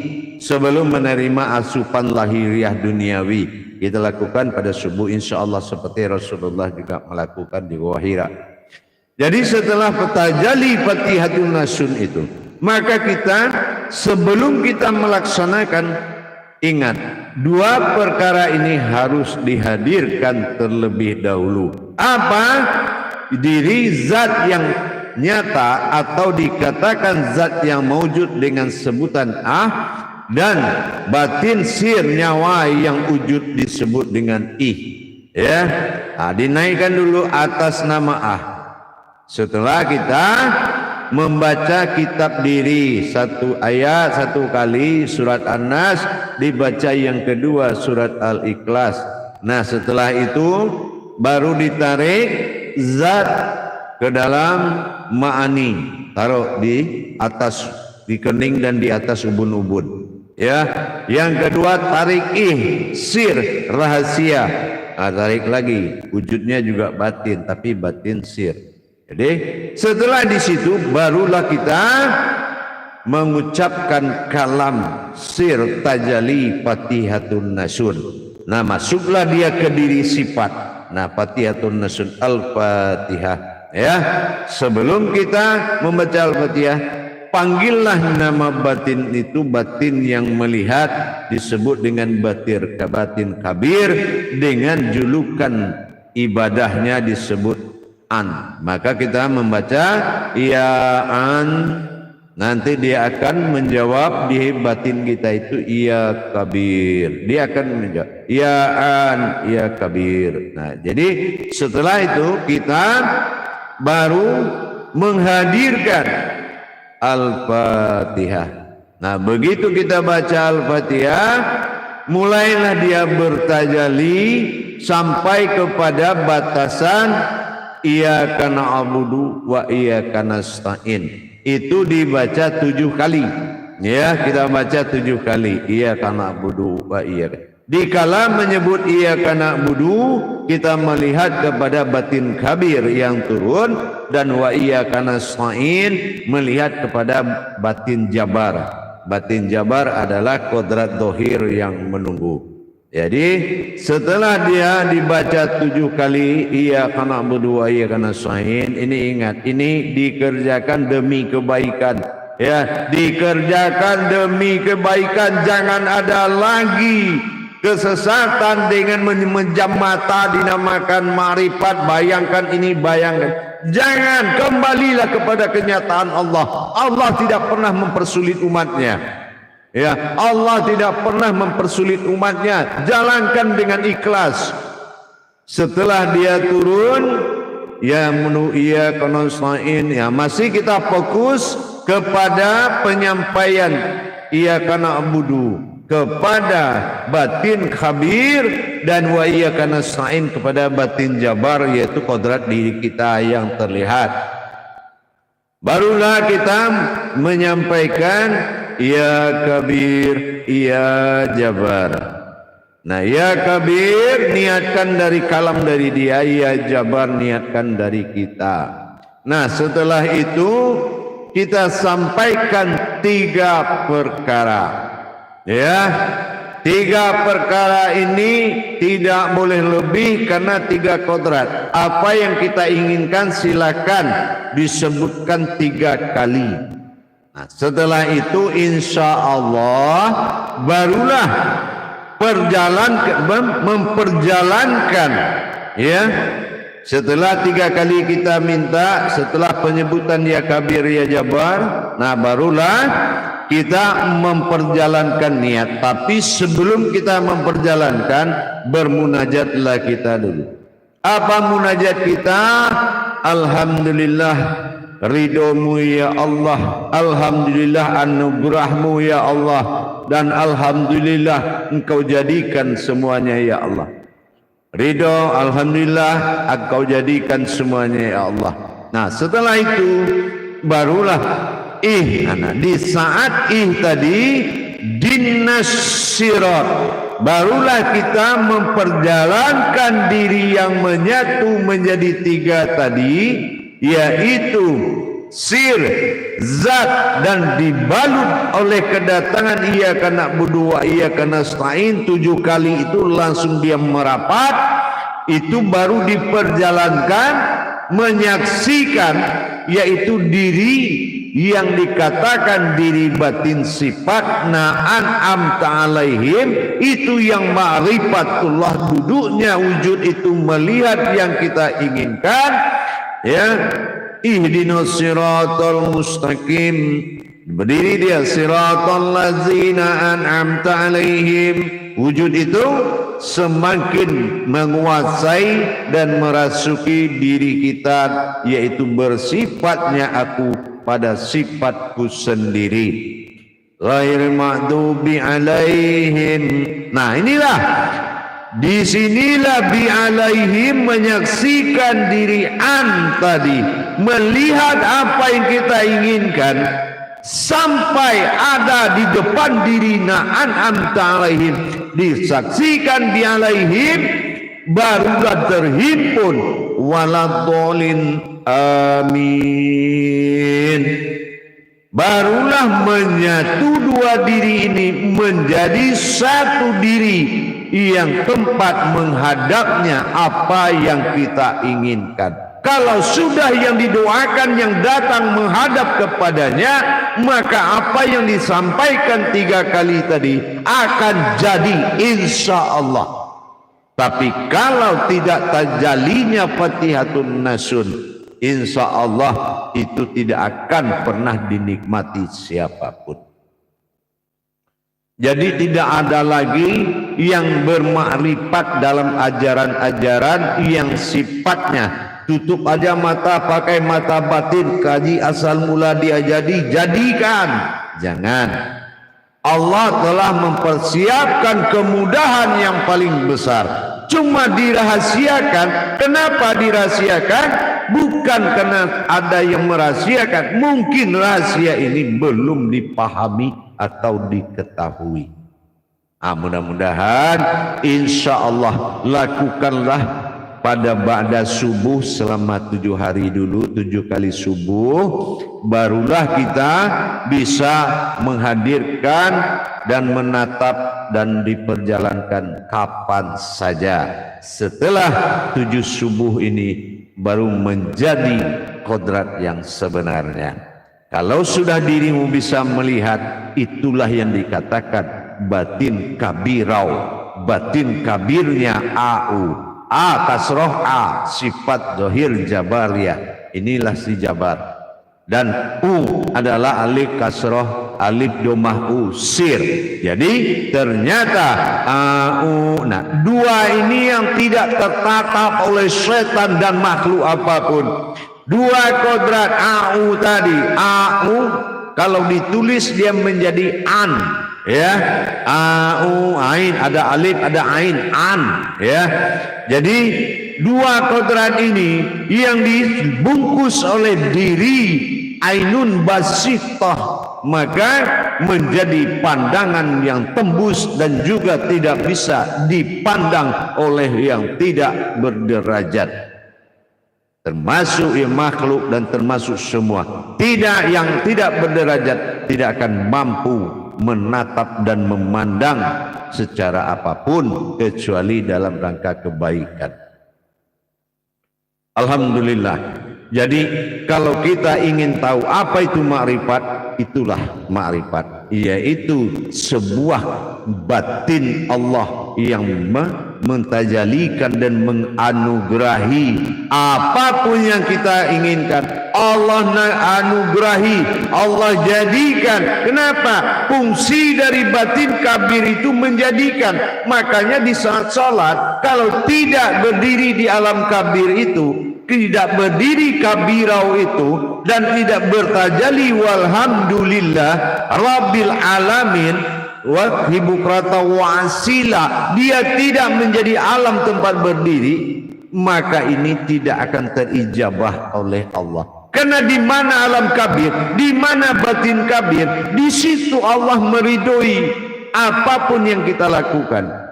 sebelum menerima asupan lahiriah duniawi. Kita lakukan pada subuh insya Allah seperti Rasulullah juga melakukan di Wahira. Jadi setelah tajalli Fatihatun Nasun itu, maka kita sebelum kita melaksanakan, ingat, 2 perkara ini harus dihadirkan terlebih dahulu. Apa? Diri zat yang nyata atau dikatakan zat yang mewujud dengan sebutan dan batin sir nyawa yang wujud disebut dengan ya. Dinaikkan dulu atas nama setelah kita membaca kitab diri 1 ayat 1 kali surat An-Nas, dibaca yang kedua surat Al-Ikhlas. Nah, setelah itu baru ditarik zat ke dalam ma'ani, taruh di atas, di kening dan di atas ubun-ubun, ya. Yang kedua tarik sir, rahasia. Tarik lagi, wujudnya juga batin tapi batin sir. Jadi setelah di situ barulah kita mengucapkan kalam sir tajalli Fatihatun Nasun. Nah, masuklah dia ke diri sifat. Nah, Fatihatun Nasun Al-Fatihah, ya. Sebelum kita membaca Al-Fatihah, panggillah nama batin itu, batin yang melihat disebut dengan batin kabir, dengan julukan ibadahnya disebut Maka kita membaca ya nanti dia akan menjawab di batin kita itu ya kabir. Dia akan menjawab ya kabir. Nah, jadi setelah itu kita baru menghadirkan Al-Fatihah. Nah, begitu kita baca Al-Fatihah, mulailah dia bertajalli sampai kepada batasan Iyyaka na'budu wa iyyaka nasta'in. Itu dibaca 7 kali. Ya, kita baca 7 kali. Iyyaka na'budu wa iyyaka. Dikala menyebut iyyaka na'budu, kita melihat kepada batin kabir yang turun, dan wa iyyaka nasta'in melihat kepada batin jabar. Batin jabar adalah kodrat dohir yang menunggu. Jadi setelah dia dibaca 7 kali iyyaka na'budu wa iyyaka nasta'in, ini ingat, ini dikerjakan demi kebaikan, ya, dikerjakan demi kebaikan. Jangan ada lagi kesesatan dengan memejam mata dinamakan ma'rifat. Bayangkan ini, bayangkan. Jangan, kembalilah kepada kenyataan Allah. Allah tidak pernah mempersulit umatnya. Ya, Allah tidak pernah mempersulit umatnya. Jalankan dengan ikhlas. Setelah dia turun, ya menu iya kononsain, ya masih kita fokus kepada penyampaian iya kana abudu, kepada batin khabir, dan wa iya kana sa'in, kepada batin jabar, yaitu kodrat diri kita yang terlihat. Barulah kita menyampaikan ya kabir, ya jabar. Nah, ya kabir niatkan dari kalam dari dia, ya jabar niatkan dari kita. Nah, setelah itu kita sampaikan 3 perkara. Ya, 3 perkara ini tidak boleh lebih karena 3 kodrat. Apa yang kita inginkan silakan disebutkan 3 kali. Nah, setelah itu insya Allah barulah memperjalankan, ya. Setelah 3 kali kita minta, setelah penyebutan ya kabir ya jabar, nah barulah kita memperjalankan niat. Tapi sebelum kita memperjalankan, bermunajatlah kita dulu. Apa munajat kita? Alhamdulillah ridhomu ya Allah, alhamdulillah anugerahmu ya Allah, dan alhamdulillah engkau jadikan semuanya ya Allah. Ridho, alhamdulillah engkau jadikan semuanya ya Allah. Nah, setelah itu barulah di saat tadi dinas sirat, barulah kita memperjalankan diri yang menyatu menjadi 3 tadi, yaitu sir, zat, dan dibalut oleh kedatangan iya kana budu iya kana stain 7 kali itu langsung dia merapat. Itu baru diperjalankan menyaksikan, yaitu diri yang dikatakan diri batin sifat na'an amta alaihim, itu yang ma'rifatullah, duduknya wujud itu melihat yang kita inginkan, ya. Ihdinas siratal mustaqim, berdiri dia siratal ladzina an'amta alaihim. Wujud itu semakin menguasai dan merasuki diri kita, yaitu bersifatnya aku pada sifatku sendiri. Ghairil maghdubi alaihim. Nah, inilah disinilah bi alaihim, menyaksikan diri tadi, melihat apa yang kita inginkan sampai ada di depan diri na'an amta alaihim, disaksikan bi alaihim, barulah terhimpun waladolin amin, barulah menyatu 2 diri ini menjadi 1 diri yang tempat menghadapnya apa yang kita inginkan. Kalau sudah yang didoakan yang datang menghadap kepadanya, maka apa yang disampaikan 3 kali tadi akan jadi insya Allah. Tapi kalau tidak tajalinya Fatihatun Nasun, insya Allah itu tidak akan pernah dinikmati siapapun. Jadi tidak ada lagi yang bermakrifat dalam ajaran-ajaran yang sifatnya tutup aja mata, pakai mata batin, kaji asal mula dia jadikan. Jangan. Allah telah mempersiapkan kemudahan yang paling besar. Cuma dirahasiakan. Kenapa dirahasiakan? Bukan karena ada yang merahasiakan. Mungkin rahasia ini belum dipahami atau diketahui. Mudah-mudahan insya Allah lakukanlah pada ba'da subuh selama 7 hari dulu, 7 kali subuh, barulah kita bisa menghadirkan dan menatap dan diperjalankan kapan saja. Setelah 7 subuh ini baru menjadi kodrat yang sebenarnya. Kalau sudah dirimu bisa melihat, itulah yang dikatakan batin kabirau. Batin kabirnya kasroh sifat dohir jabariyah. Inilah si jabar. Dan adalah alif kasroh alif domah usir. Jadi ternyata nah dua ini yang tidak tertatap oleh setan dan makhluk apapun. Dua kodrat au tadi, au kalau ditulis dia menjadi an, ya, au ain, ada alif ada ain, an, ya. Jadi dua kodrat ini yang dibungkus oleh diri ainun basitah, maka menjadi pandangan yang tembus dan juga tidak bisa dipandang oleh yang tidak berderajat, termasuk yang makhluk dan termasuk semua. Yang tidak berderajat tidak akan mampu menatap dan memandang secara apapun kecuali dalam rangka kebaikan. Alhamdulillah. Jadi kalau kita ingin tahu apa itu makrifat, itulah makrifat, yaitu sebuah batin Allah yang mentajalikan dan menganugerahi apapun yang kita inginkan. Allah anugerahi, Allah jadikan. Kenapa? Fungsi dari batin kabir itu menjadikan. Makanya di saat sholat, kalau tidak berdiri di alam kabir itu, tidak berdiri kabirau itu, dan tidak bertajali walhamdulillah rabbil alamin wa hibukrata wa asila, dia tidak menjadi alam tempat berdiri, maka ini tidak akan terijabah oleh Allah. Karena di mana alam kabir, di mana batin kabir, di situ Allah meridhoi apapun yang kita lakukan.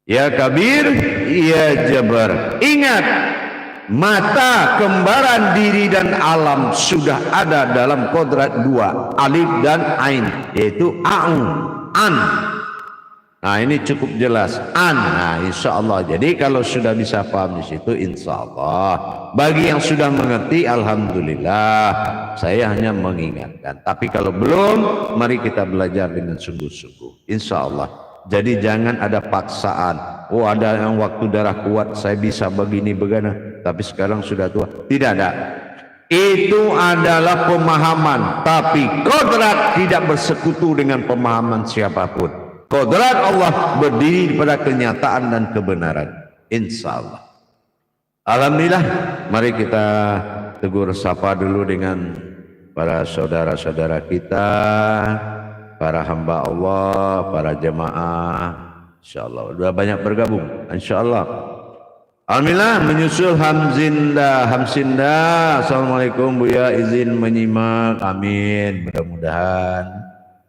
Ya kabir, ya jabar. Ingat, mata kembaran diri dan alam sudah ada dalam kodrat dua, alif dan ain, yaitu a'u, an. Nah ini cukup jelas, an. Nah insya Allah. Jadi kalau sudah bisa paham di situ, insya Allah. Bagi yang sudah mengerti, alhamdulillah. Saya hanya mengingatkan. Tapi kalau belum, mari kita belajar dengan sungguh-sungguh, insya Allah. Jadi jangan ada paksaan. Oh ada yang waktu darah kuat saya bisa begini begana, tapi sekarang sudah tua. Tidak ada. Itu adalah pemahaman, tapi kodrat tidak bersekutu dengan pemahaman siapapun. Kodrat Allah berdiri pada kenyataan dan kebenaran, insya Allah. Alhamdulillah. Mari kita tegur sapa dulu dengan para saudara-saudara kita, para hamba Allah, para jemaah, insyaallah sudah banyak bergabung, insyaallah. Alhamdulillah. Menyusul Hamzinda. Assalamualaikum Buya, izin menyimak, amin, mudah-mudahan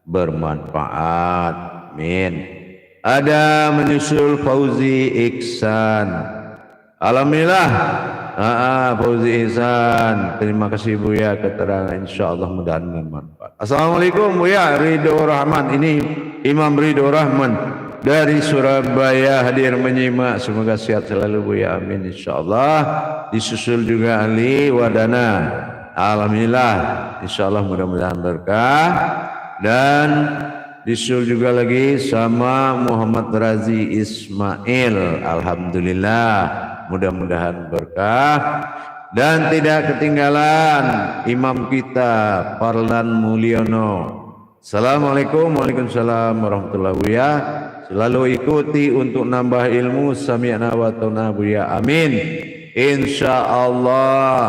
bermanfaat, amin. Ada menyusul Fauzi Iksan. Alhamdulillah. Fauzi Ihsan, terima kasih Buya keterangan, insyaallah mudah-mudahan bermanfaat. Assalamualaikum Buya, Ridho Rahman. Ini Imam Ridho Rahman dari Surabaya hadir menyimak, semoga sehat selalu Buya, amin, insyaallah. Disusul juga Ali Wadana. Alhamdulillah, insyaallah mudah-mudahan berkah. Dan disusul juga lagi sama Muhammad Razi Ismail. Alhamdulillah, mudah-mudahan berkah. Dan tidak ketinggalan imam kita Parlan Mulyono. Assalamualaikum, waalaikumsalam warahmatullahi wabarakatuh. Selalu ikuti untuk nambah ilmu, sami'na wa ta'na Buya, amin, insyaallah.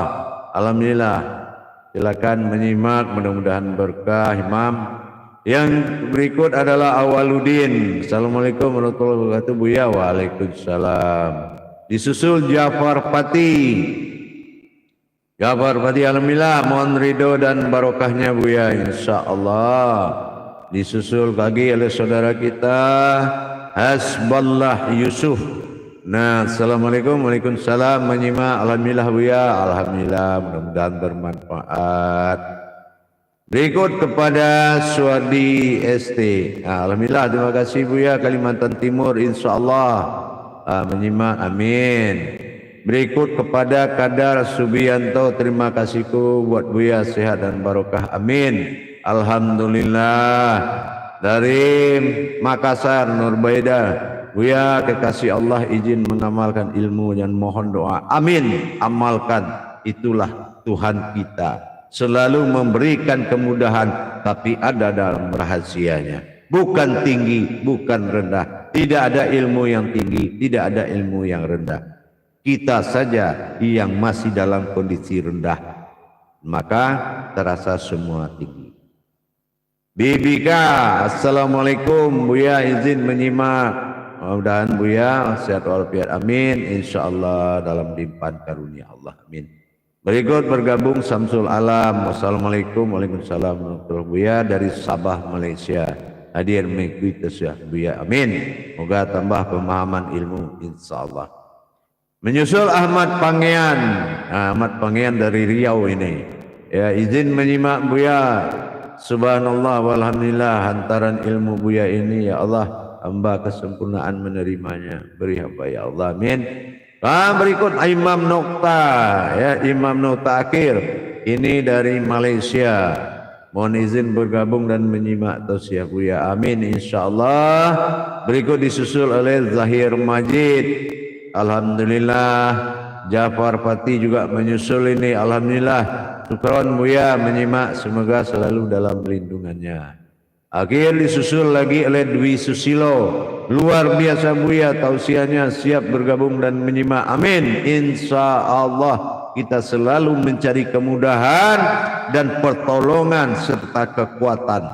Alhamdulillah. Silakan menyimak, mudah-mudahan berkah imam. Yang berikut adalah Awaludin. Assalamualaikum warahmatullahi wabarakatuh Buya. Waalaikumsalam. Disusul Jafar Pati. Alhamdulillah, mohon ridho dan barokahnya Buya, insyaallah. Disusul lagi oleh saudara kita Hasballah Yusuf. Nah, assalamualaikum, waalaikumsalam, menyimak, alhamdulillah Buya, alhamdulillah, mudah-mudahan bermanfaat. Berikut kepada Suwardi ST. Nah, alhamdulillah, terima kasih Buya, Kalimantan Timur, insyaallah menyimak, amin. Berikut kepada Kadar Subianto, terima kasihku buat Buya, sehat dan barokah, amin, alhamdulillah. Dari Makassar, Nurbaida, Buya, kekasih Allah izin mengamalkan ilmu dan mohon doa, amin. Amalkan, itulah Tuhan kita. selalu memberikan kemudahan, tapi ada dalam rahasianya. Bukan tinggi, bukan rendah. Tidak ada ilmu yang tinggi, tidak ada ilmu yang rendah. Kita saja yang masih dalam kondisi rendah, maka terasa semua tinggi. Bibika, assalamualaikum. Buya izin menyimak. Mudah-mudahan Buya sehat walafiat, amin. InsyaAllah dalam limpahan karunia Allah, amin. Berikut bergabung Samsul Alam. Wassalamualaikum. Waalaikumsalam warahmatullahi. Buya dari Sabah, Malaysia, hadir mengikuti tasbih Buya, amin. Moga tambah pemahaman ilmu, insyaallah. Menyusul Ahmad Pangean. Ahmad Pangean dari Riau ini. Ya, izin menyimak Buya. Subhanallah walhamdulillah, hantaran ilmu Buya ini ya Allah, hamba kesempurnaan menerimanya. Beri hamba ya Allah, amin. Berikut Imam Nokta, ya, Imam Nokta akhir ini dari Malaysia. Mohon izin bergabung dan menyimak tausiah Buya, amin insyaallah. Berikut disusul oleh Zahir Majid. Alhamdulillah. Jafar Fatih juga menyusul ini, alhamdulillah. Syukron Buya menyimak, semoga selalu dalam lindungannya. Akhir disusul lagi oleh Dwi Susilo. Luar biasa Buya tausiahnya, siap bergabung dan menyimak, amin. Insya Allah kita selalu mencari kemudahan dan pertolongan serta kekuatan.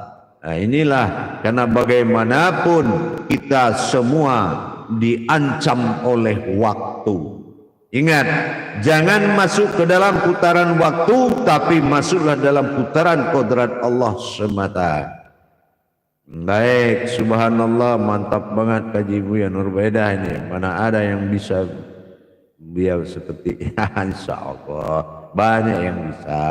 Nah inilah, karena bagaimanapun kita semua diancam oleh waktu. Ingat, jangan masuk ke dalam putaran waktu, tapi masuklah dalam putaran kodrat Allah semata. Baik, subhanallah, mantap banget kaji Buya Nurbedah ini. Mana ada yang bisa biar seperti insya Allah. Banyak yang bisa,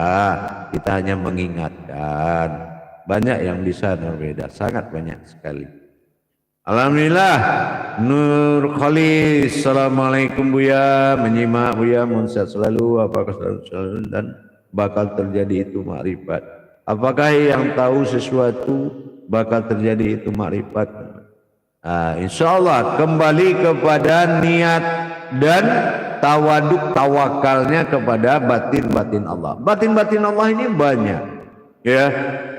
kita hanya mengingatkan. Banyak yang bisa Nurbedah, sangat banyak sekali. Alhamdulillah. Nur Khalis, assalamualaikum Buya. Menyimak Buya, munset selalu, apakah selalu dan bakal terjadi itu makrifat. Apakah yang tahu sesuatu bakal terjadi itu makrifat? InsyaAllah kembali kepada niat dan tawaduk tawakalnya kepada batin-batin Allah. Batin-batin Allah ini banyak, ya.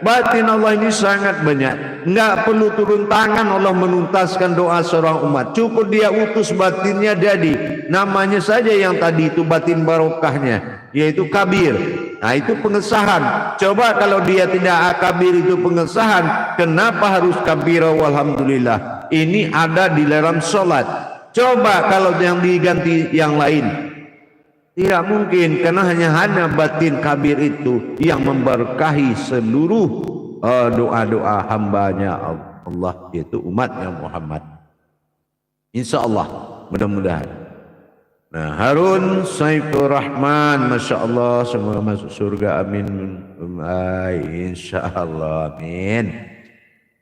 Batin Allah ini sangat banyak. Enggak perlu turun tangan Allah menuntaskan doa seorang umat. Cukup dia utus batinnya jadi. Namanya saja yang tadi itu batin barokahnya, yaitu kabir. Nah itu pengesahan. Coba kalau dia tidak kabir itu pengesahan, kenapa harus kabir? Walhamdulillah. Ini ada di dalam sholat. Coba kalau yang diganti yang lain, tidak mungkin, karena hanya batin kabir itu yang memberkahi seluruh doa-doa hambanya Allah, yaitu umatnya Muhammad. Insya Allah, mudah-mudahan. Nah, Harun Saifur Rahman, Masya Allah, semoga masuk surga, amin. Insya Allah, amin.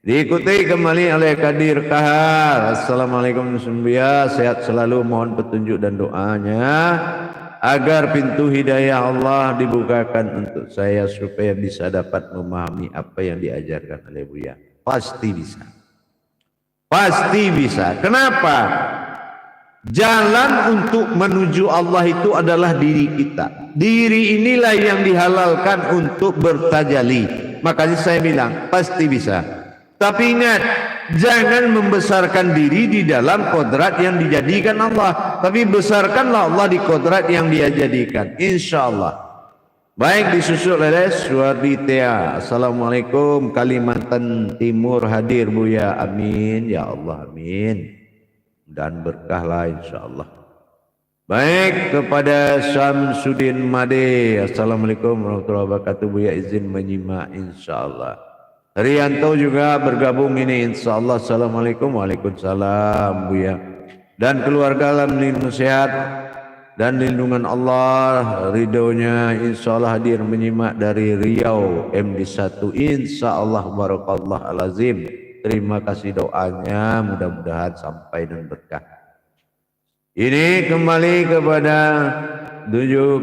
Diikuti kembali oleh Kadir Kahar. Assalamualaikum warahmatullahi, sehat selalu, mohon petunjuk dan doanya agar pintu hidayah Allah dibukakan untuk saya supaya bisa dapat memahami apa yang diajarkan oleh Buya. Pasti bisa. Pasti bisa. Kenapa? Jalan untuk menuju Allah itu adalah diri kita. Diri inilah yang dihalalkan untuk bertajali. Makanya saya bilang pasti bisa. Tapi ingat, jangan membesarkan diri di dalam kodrat yang dijadikan Allah, tapi besarkanlah Allah di kodrat yang dia jadikan, insya Allah. Baik, disusul oleh Suwardi Tia. Assalamualaikum, Kalimantan Timur hadir Buya, amin ya Allah, amin. Dan berkahlah insya Allah. Baik, kepada Syamsuddin Made. Assalamualaikum warahmatullahi wabarakatuh Buya, izin menyimak insya Allah. Rianto juga bergabung ini insyaallah. Assalamualaikum. Waalaikumsalam Buya. Dan keluarga dalam lindungan sehat dan lindungan Allah, ridhonya insyaallah hadir menyimak dari Riau MD1 insyaallah, barakallah alazim. Terima kasih doanya, mudah-mudahan sampai dan berkah. Ini kembali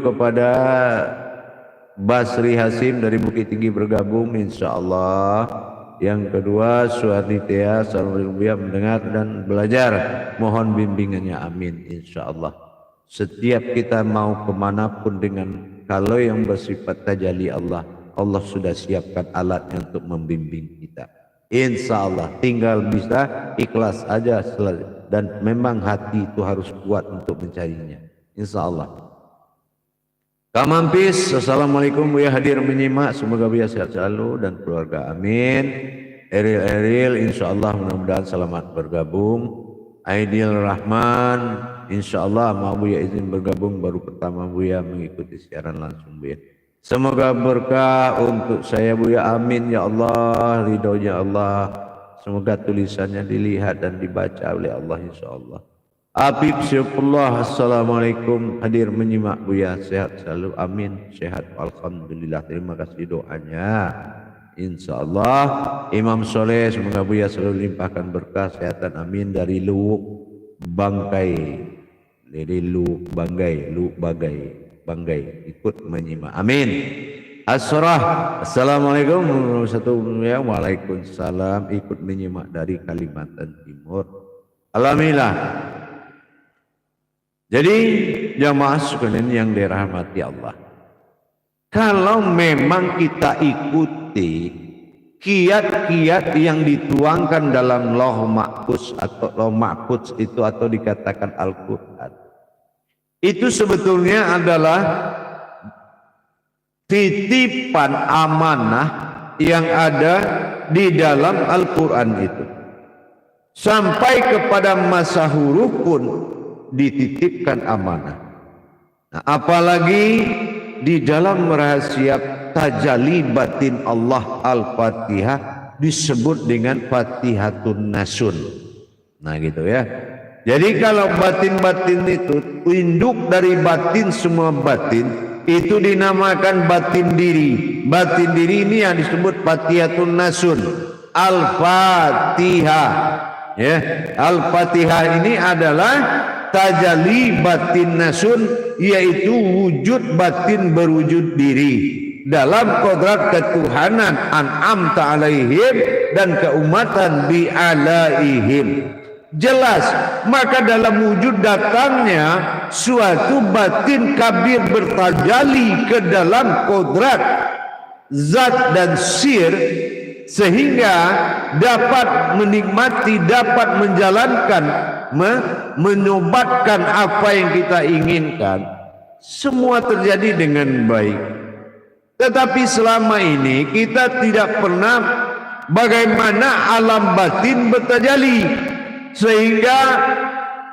kepada Basri Hasim dari Bukit Tinggi bergabung insyaallah. Yang kedua Suwardi Tia, assalamualaikum Buya, mendengar dan belajar, mohon bimbingannya, amin insyaallah. Setiap kita mau kemanapun dengan Kalau yang bersifat tajalli Allah, Allah sudah siapkan alatnya untuk membimbing kita. Insya Allah tinggal bisa ikhlas aja, dan memang hati itu harus kuat untuk mencarinya. Insya Allah. Kamampis, assalamualaikum Buya hadir menyimak, semoga Buya sehat selalu dan keluarga, amin. Eril insya Allah mudah-mudahan selamat bergabung. Aidil Rahman insya Allah mau Buya izin bergabung, baru pertama Buya mengikuti siaran langsung Buya. Semoga berkah untuk saya Buya, amin ya Allah, ridhonya Allah. Semoga tulisannya dilihat dan dibaca oleh Allah insya Allah. Habib Syukurullah, assalamualaikum, hadir menyimak Buya, sehat selalu, amin, sehat alhamdulillah, terima kasih doanya. Insya Allah. Imam Soleh, semoga Buya selalu limpahkan berkah kesehatan, amin. Dari Luwuk Bangkai, dari Luwuk Banggai ikut menyimak, amin. Asrah, assalamualaikum warahmatullahi wabarakatuh. Waalaikumsalam, ikut menyimak dari Kalimantan Timur, alhamdulillah. Jadi jamaah sekalian yang dirahmati Allah, kalau memang kita ikuti kiat-kiat yang dituangkan dalam Lauh Mahfuz atau Lauh Mahfuz itu, atau dikatakan Al-Quran, itu sebetulnya adalah titipan amanah yang ada di dalam Al-Quran itu. Sampai kepada masa huruf pun dititipkan amanah. Nah, apalagi di dalam rahasia tajalli batin Allah Al-Fatihah disebut dengan Fatihatun Nasun. Nah gitu ya. Jadi kalau batin-batin itu induk dari batin, semua batin itu dinamakan batin diri. Batin diri ini yang disebut Fatihatun Nasun, Al-Fatihah. Ya, Al-Fatihah ini adalah tajalli batin nasun, yaitu wujud batin berwujud diri dalam kodrat ketuhanan an'amta alaihim dan keumatan bi alaihim. Jelas, maka dalam wujud datangnya suatu batin kabir bertajalli ke dalam kodrat zat dan sir, sehingga dapat menikmati, dapat menjalankan, menyobatkan apa yang kita inginkan. Semua terjadi dengan baik. Tetapi selama ini kita tidak pernah bagaimana alam batin bertajalli, sehingga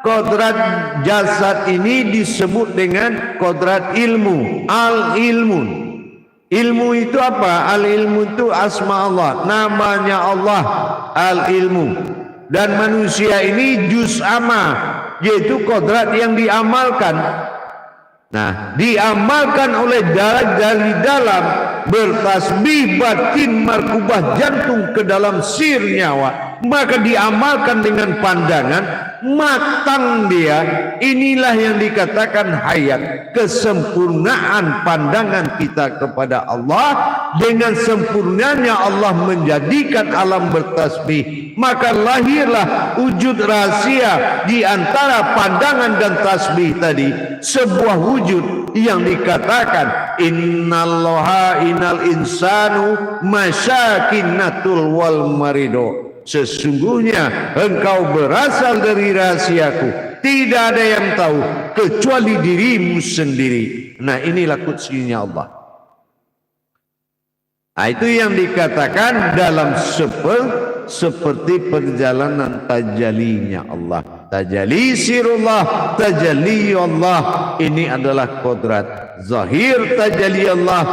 kodrat jasad ini disebut dengan kodrat ilmu, al-ilmu. Ilmu itu apa? Al-ilmu itu asma Allah, namanya Allah, al-ilmu. Dan manusia ini juz amma, yaitu kodrat yang diamalkan. Nah, diamalkan oleh dari dalam, bertasbih batin markubah jantung ke dalam sir nyawa, maka diamalkan dengan pandangan matang dia. Inilah yang dikatakan hayat, kesempurnaan pandangan kita kepada Allah. Dengan sempurnanya Allah menjadikan alam bertasbih, maka lahirlah wujud rahasia di antara pandangan dan tasbih tadi, sebuah wujud yang dikatakan innallaha innal insanu masyakinatul wal marido. Sesungguhnya engkau berasal dari rahasiaku, tidak ada yang tahu kecuali dirimu sendiri. Nah, inilah kutsinya Allah. Nah, itu yang dikatakan dalam seperti perjalanan tajallinya Allah. Tajalli sirullah, tajalli Allah, ini adalah kodrat zahir tajalli Allah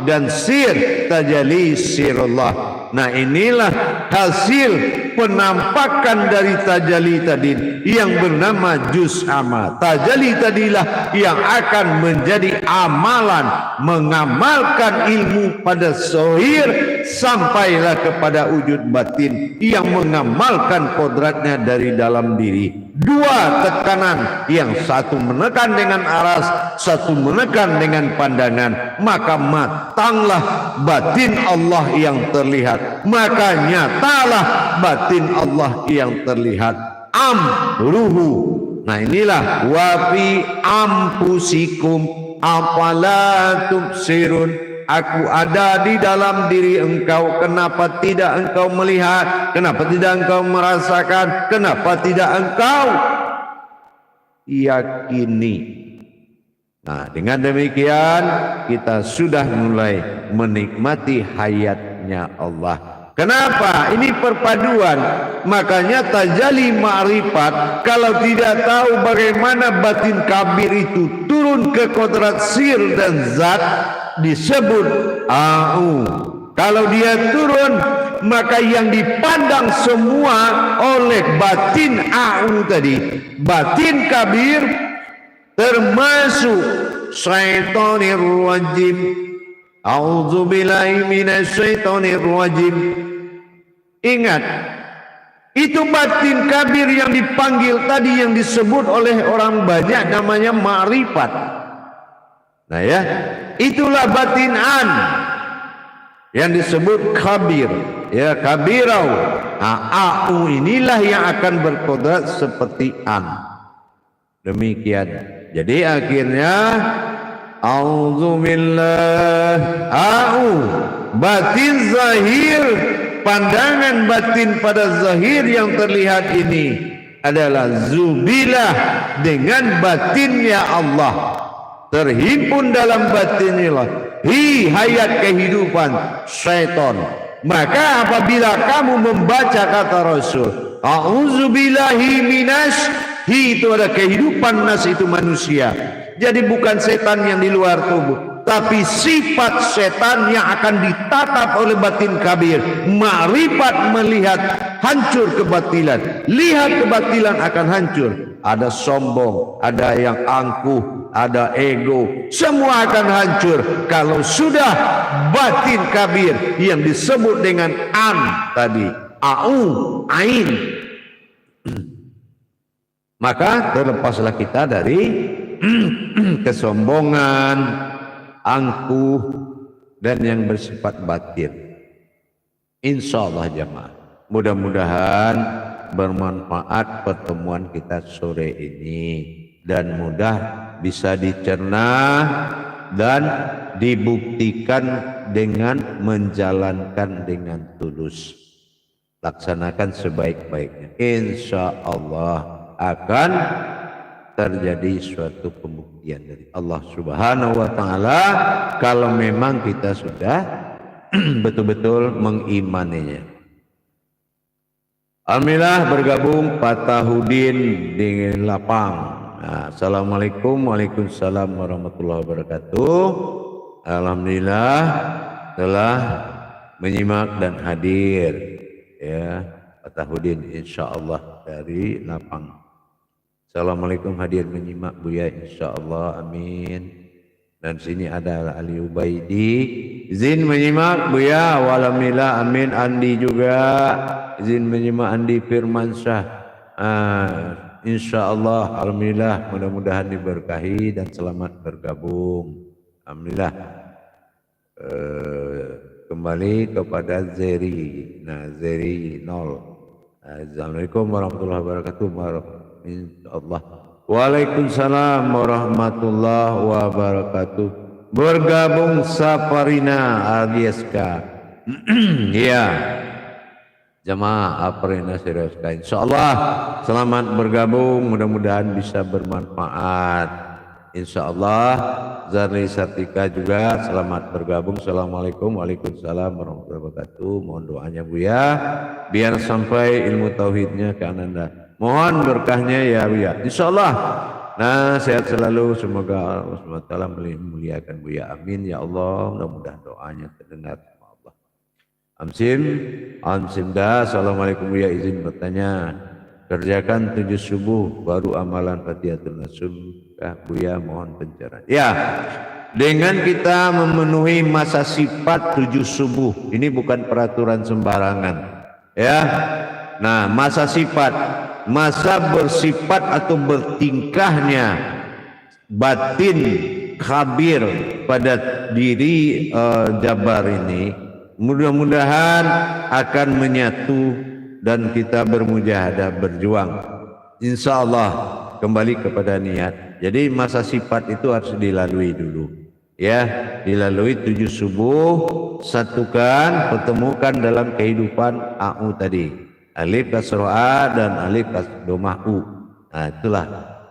dan sir tajalli sirullah. Nah, inilah hasil penampakan dari tajalli tadi yang bernama juz amma. Tajalli tadilah yang akan menjadi amalan, mengamalkan ilmu pada zahir sampailah kepada wujud batin yang mengamalkan kodratnya dari dalam diri. Dua tekanan, yang satu menekan dengan aras, satu menekan dengan pandangan, maka matanglah batin Allah yang terlihat, maka nyatalah batin Allah yang terlihat. Amruhu. Nah, inilah wafi ampusikum, afala tubsirun. Aku ada di dalam diri engkau, kenapa tidak engkau melihat? Kenapa tidak engkau merasakan? Kenapa tidak engkau yakini? Nah, dengan demikian kita sudah mulai menikmati hayatnya Allah. Kenapa? Ini perpaduan. Makanya tajalli ma'rifat. Kalau tidak tahu bagaimana batin kabir itu turun ke kodrat sir dan zat, disebut au. Kalau dia turun, maka yang dipandang semua oleh batin au tadi, batin kabir, termasuk syaitonir rajim. A'udzubillahi minasyaitonir rajim. Ingat, itu batin kabir yang dipanggil tadi, yang disebut oleh orang banyak namanya ma'rifat. Nah ya, itulah batin an yang disebut kabir, ya, kabirau. Nah, au inilah yang akan berkodrat seperti an. Demikian. Jadi akhirnya auzubillah, au batin zahir, pandangan batin pada zahir yang terlihat ini adalah zubilah dengan batinnya Allah, terhimpun dalam batinnya hayat kehidupan syaitan. Maka apabila kamu membaca kata Rasul a'udzubillahi itu ada kehidupan nas, itu manusia. Jadi bukan setan yang di luar tubuh, tapi sifat setan yang akan ditatap oleh batin kabir. Ma'rifat melihat hancur kebatilan, lihat kebatilan akan hancur. Ada sombong, ada yang angkuh, ada ego, semua akan hancur kalau sudah batin kabir yang disebut dengan an tadi, au, ain. Maka terlepaslah kita dari kesombongan, angkuh, dan yang bersifat batin. Insyaallah jamaah, mudah-mudahan bermanfaat pertemuan kita sore ini dan mudah bisa dicerna dan dibuktikan dengan menjalankan dengan tulus. Laksanakan sebaik-baiknya. Insyaallah akan terjadi suatu pembuktian dari Allah Subhanahu wa taala kalau memang kita sudah betul-betul mengimaninya. Alhamdulillah bergabung Pak Tahudin di Lapang. Nah, assalamualaikum, waalaikumsalam warahmatullahi wabarakatuh. Alhamdulillah telah menyimak dan hadir, ya, Pak Tahudin insyaallah dari Lapang. Assalamualaikum, hadir menyimak Buya insyaallah, amin. Dan sini ada Ali Ubaidi, izin menyimak Buya, walhamdulillah, amin. Andi juga izin menyimak, Andi Firmansyah, insyaallah, alhamdulillah, mudah-mudahan diberkahi dan selamat bergabung, alhamdulillah. Kembali kepada Zeri. Nah, Zeri 0. Assalamualaikum warahmatullahi wabarakatuh. Insyaallah. Waalaikumsalam warahmatullahi wabarakatuh. Bergabung Saparina Alieska. Ya, jamaah Aprina Sirioska, insyaallah selamat bergabung, mudah-mudahan bisa bermanfaat. Insyaallah Zarli Sartika juga selamat bergabung. Assalamualaikum, waalaikumsalam warahmatullahi wabarakatuh. Mohon doanya Buya biar sampai ilmu tauhidnya ke Ananda. Mohon berkahnya ya Buya, insyaallah. Nah, sehat selalu, semoga Allah SWT memuliakan Buya, amin ya Allah. Mudah-mudahan doanya terdengar sama Allah. Amsimda. Assalamualaikum Buya, izin bertanya, kerjakan 7 subuh baru amalan Fatihatul Nasum, Buya mohon pencerahan. Ya, dengan kita memenuhi masa sifat 7 subuh, ini bukan peraturan sembarangan, ya. Nah, masa sifat, masa bersifat atau bertingkahnya batin khabir pada diri Jabar ini mudah-mudahan akan menyatu dan kita bermujahadah berjuang. Insyaallah kembali kepada niat. Jadi masa sifat itu harus dilalui dulu. Ya, dilalui 7 subuh, satukan, pertemukan dalam kehidupan AU tadi. Alif kasroh A dan alif domah U. Nah, itulah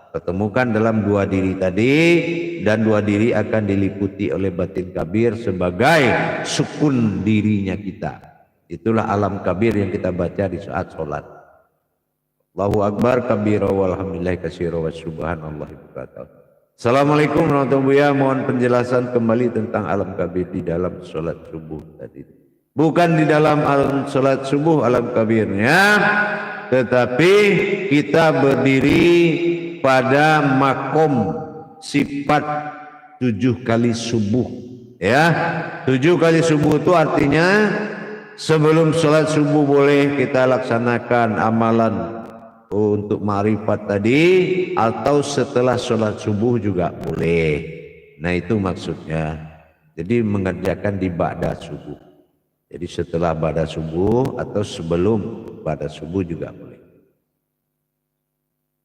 pertemukan dalam 2 diri tadi, dan 2 diri akan diliputi oleh batin kabir sebagai sukun dirinya kita. Itulah alam kabir yang kita baca di saat sholat. Allahu Akbar kabira walhamdulillahi katsira wa subhanallahi bukratan. Assalamualaikum warahmatullahi wabarakatuh. Mohon penjelasan kembali tentang alam kabir di dalam sholat subuh tadi. Bukan di dalam alam sholat subuh alam kabirnya, tetapi kita berdiri pada makom sifat 7 kali subuh. Ya, 7 kali subuh itu artinya sebelum sholat subuh boleh kita laksanakan amalan untuk ma'rifat tadi, atau setelah sholat subuh juga boleh. Nah itu maksudnya. Jadi mengerjakan di ba'da subuh. Jadi setelah ba'da subuh atau sebelum ba'da subuh juga boleh.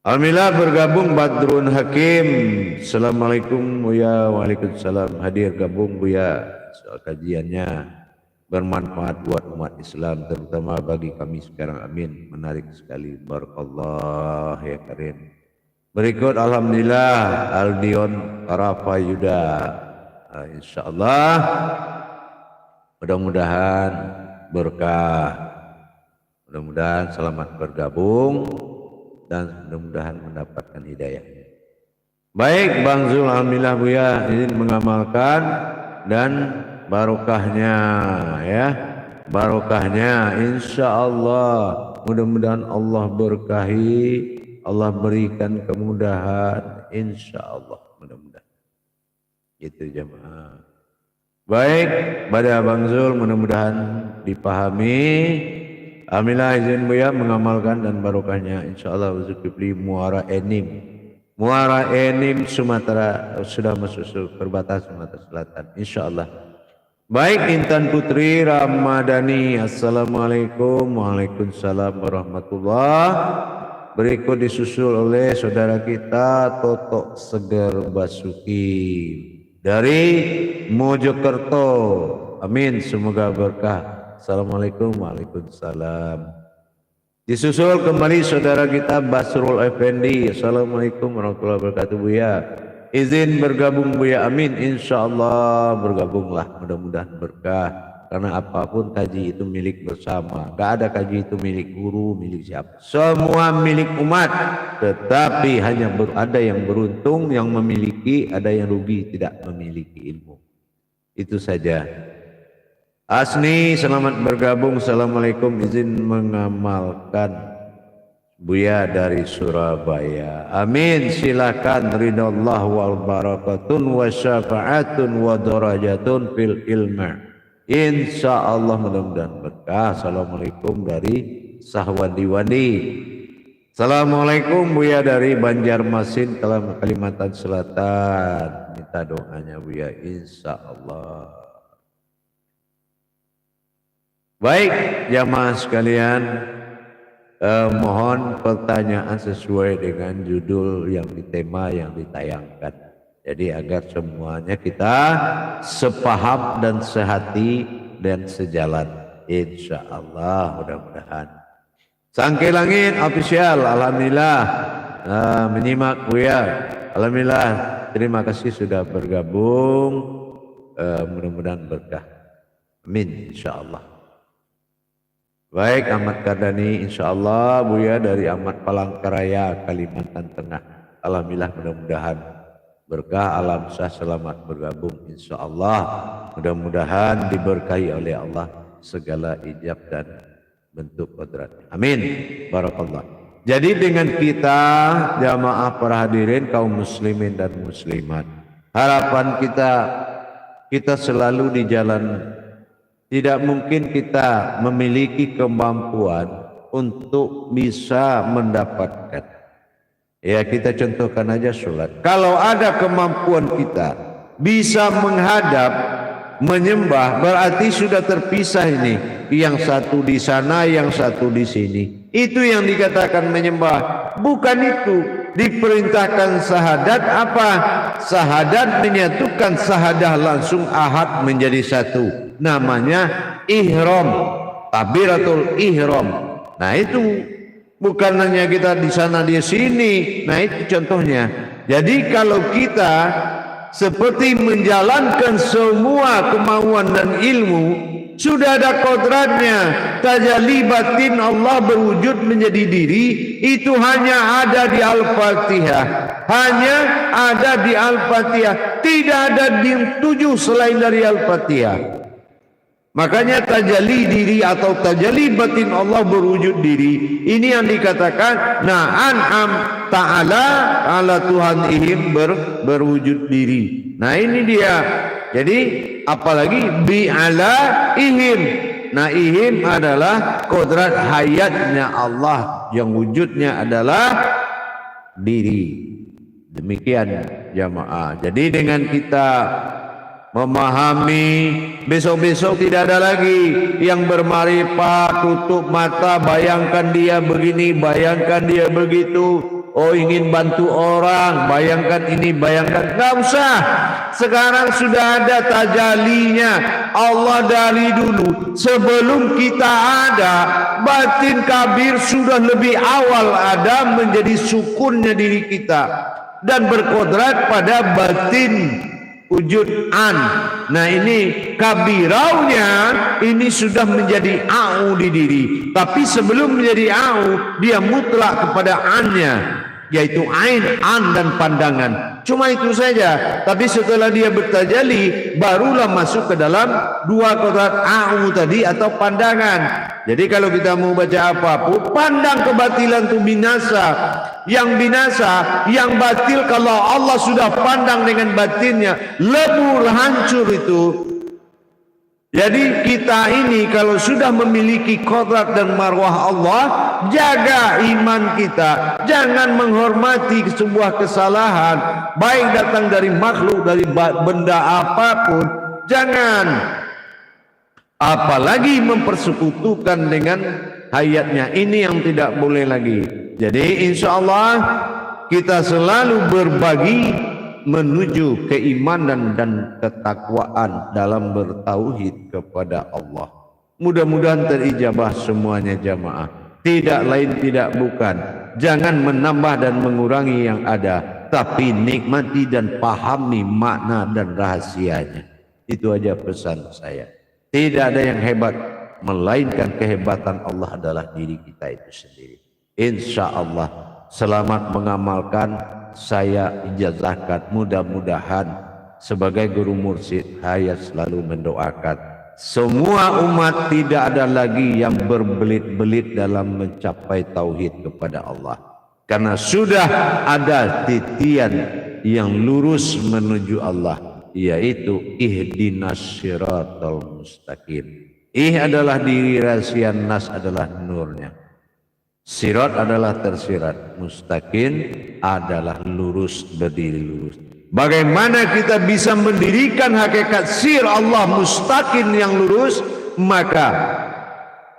Alhamdulillah bergabung Badrun Hakim. Assalamualaikum Buya. Waalaikumsalam. Hadir gabung Buya. Soal kajiannya bermanfaat buat umat Islam, terutama bagi kami sekarang. Amin. Menarik sekali. Barakallah ya karim. Berikut alhamdulillah Aldion Arafa Yuda. Insyaallah mudah-mudahan berkah, mudah-mudahan selamat bergabung, dan mudah-mudahan mendapatkan hidayah. Baik Bang Zul, alhamdulillah Buya izin mengamalkan, dan barokahnya ya, barokahnya insyaallah, mudah-mudahan Allah berkahi, Allah berikan kemudahan insyaallah, mudah-mudahan itu jemaah. Baik pada Bang Zul, mudah-mudahan dipahami. Alhamdulillah izin Buya mengamalkan, dan barokahnya insyaallah. Zulkifli Muara Enim, Muara Enim Sumatera, sudah masuk perbatasan Sumatera Selatan insyaallah. Baik Intan Putri Ramadhani, assalamualaikum. Waalaikumsalam warahmatullah. Berikut disusul oleh saudara kita Toto Seger Basuki dari Mojokerto. Amin, semoga berkah. Assalamualaikum. Waalaikumsalam. Disusul kembali saudara kita Basrul Effendi. Assalamualaikum warahmatullahi wabarakatuh Buya. Izin bergabung Buya. Amin. Insyaallah bergabunglah, mudah-mudahan berkah. Karena apapun kaji itu milik bersama. Gak ada kaji itu milik guru, milik siapa. Semua milik umat. Tetapi hanya ada yang beruntung, yang memiliki, ada yang rugi tidak memiliki ilmu. Itu saja. Asni selamat bergabung. Assalamualaikum. Izin mengamalkan Buya dari Surabaya. Amin. Silakan. Ridallah wal barakatun wa syafa'atun wa darajatun fil ilma. Insyaallah mudah-mudahan berkah. Assalamualaikum dari Sahwandi-Wandi. Assalamualaikum Buya dari Banjarmasin, Kalimantan Selatan. Minta doanya Buya insyaallah. Baik jamaah sekalian, mohon pertanyaan sesuai dengan judul yang tema yang ditayangkan. Jadi agar semuanya kita sepaham dan sehati dan sejalan. Insyaallah mudah-mudahan. Sangke Langit official, alhamdulillah menyimak Buya. Alhamdulillah, terima kasih sudah bergabung. Mudah-mudahan berkah. Amin insyaallah. Baik Ahmad Kardani, insyaallah Buya dari Ahmad Palangkaraya, Kalimantan Tengah. Alhamdulillah mudah-mudahan berkah, alam sah, selamat bergabung insyaallah. Mudah-mudahan diberkahi oleh Allah segala ijab dan bentuk kodratnya. Amin. Barakallah. Jadi dengan kita jamaah para hadirin kaum muslimin dan muslimat, harapan kita selalu di jalan. Tidak mungkin kita memiliki kemampuan untuk bisa mendapatkan. Ya kita contohkan aja sholat. Kalau ada kemampuan kita bisa menghadap, menyembah, berarti sudah terpisah ini. Yang satu di sana, yang satu di sini. Itu yang dikatakan menyembah. Bukan itu. diperintahkan syahadat apa? Syahadat menyatukan syahadah langsung ahad menjadi satu. Namanya ihram, takbiratul ihram. Nah itu bukan hanya kita di sana di sini. Nah itu contohnya. Jadi kalau kita seperti menjalankan semua kemauan dan ilmu, sudah ada kodratnya, tajalli batin Allah berwujud menjadi diri, itu hanya ada di Al-Fatihah, hanya ada di Al-Fatihah, tidak ada di 7 selain dari Al-Fatihah. Makanya tajalli diri atau tajalli batin Allah berwujud diri, ini yang dikatakan na'an'am ta'ala ala Tuhan ihim berwujud diri. Nah ini dia. Jadi apalagi bi'ala ihim. Nah ihim adalah kodrat hayatnya Allah yang wujudnya adalah diri. Demikian jamaah. Jadi dengan kita memahami, besok-besok tidak ada lagi yang bermarifat tutup mata, bayangkan dia begini, bayangkan dia begitu, oh ingin bantu orang, bayangkan ini, bayangkan, nggak usah. Sekarang sudah ada tajalinya Allah dari dulu, sebelum kita ada, batin kabir sudah lebih awal ada menjadi sukunnya diri kita dan berkodrat pada batin wujud an. Nah ini kabiraunya ini sudah menjadi au di diri, tapi sebelum menjadi au dia mutlak kepada annya, yaitu ain, an dan pandangan. Cuma itu saja. Tapi setelah dia bertajalli barulah masuk ke dalam dua kodrat au tadi atau pandangan. Jadi kalau kita mau baca apapun, pandang kebatilan itu binasa. Yang binasa, yang batil kalau Allah sudah pandang dengan batinnya, lebur, hancur itu. Jadi kita ini kalau sudah memiliki kodrat dan marwah Allah, jaga iman kita, jangan menghormati sebuah kesalahan, baik datang dari makhluk, dari benda apapun, jangan. Apalagi mempersekutukan dengan hayatnya, ini yang tidak boleh lagi. Jadi insya Allah kita selalu berbagi menuju keimanan dan ketakwaan dalam bertauhid kepada Allah. Mudah-mudahan terijabah semuanya jamaah. Tidak lain tidak bukan. Jangan menambah dan mengurangi yang ada, tapi nikmati dan pahami makna dan rahasianya. Itu aja pesan saya. Tidak ada yang hebat, melainkan kehebatan Allah adalah diri kita itu sendiri. Insya Allah selamat mengamalkan. Saya ijazahkan, mudah-mudahan sebagai guru mursyid saya selalu mendoakan semua umat tidak ada lagi yang berbelit-belit dalam mencapai tauhid kepada Allah, karena sudah ada titian yang lurus menuju Allah, yaitu ihdinas siratal mustaqim. Adalah diri rahasia, nas adalah nurnya. Sirat adalah tersirat, mustaqim adalah lurus, berdiri lurus. Bagaimana kita bisa mendirikan hakikat sir Allah mustaqim yang lurus? Maka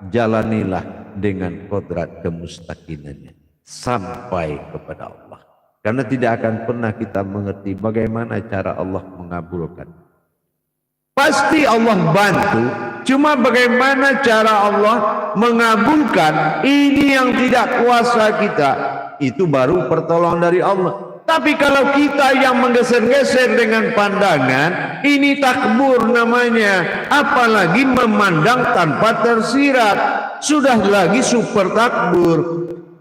jalanilah dengan kodrat kemustaqimannya sampai kepada Allah. Karena tidak akan pernah kita mengerti bagaimana cara Allah mengabulkan. Pasti Allah bantu, cuma bagaimana cara Allah mengabulkan, ini yang tidak kuasa kita. Itu baru pertolongan dari Allah. Tapi kalau kita yang menggeser-geser dengan pandangan, ini takbur namanya. Apalagi memandang tanpa tersirat, sudah lagi super takbur.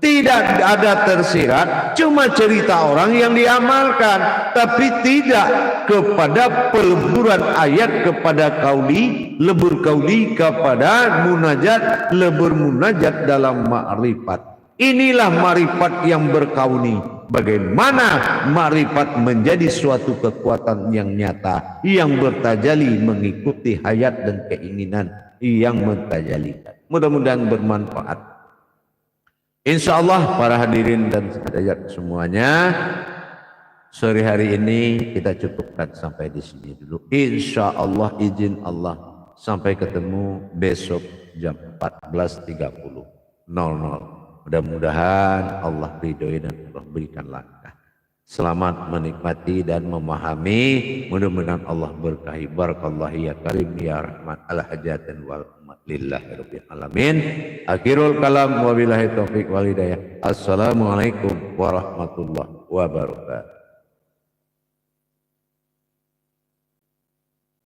Tidak ada tersirat, cuma cerita orang yang diamalkan, tapi tidak kepada peleburan ayat kepada kauli, lebur kauli kepada munajat, lebur munajat dalam ma'rifat. Inilah ma'rifat yang berkauni. Bagaimana ma'rifat menjadi suatu kekuatan yang nyata, yang bertajali mengikuti hayat dan keinginan yang mentajalikan. Mudah-mudahan bermanfaat. Insya Allah para hadirin dan hadirat semuanya, sore hari ini kita cukupkan sampai di sini dulu. Insya Allah, izin Allah, sampai ketemu besok jam 14.30. Mudah-mudahan Allah ridhoi dan Allah berikan langkah. Selamat menikmati dan memahami. Mudah-mudahan Allah berkahi. Barakallahu ya karim ya rahman al hajatin wal umat lillahi rabbil alamin. Akhirul kalam wabillahi taufiq wal hidayah. Assalamualaikum warahmatullahi wabarakatuh.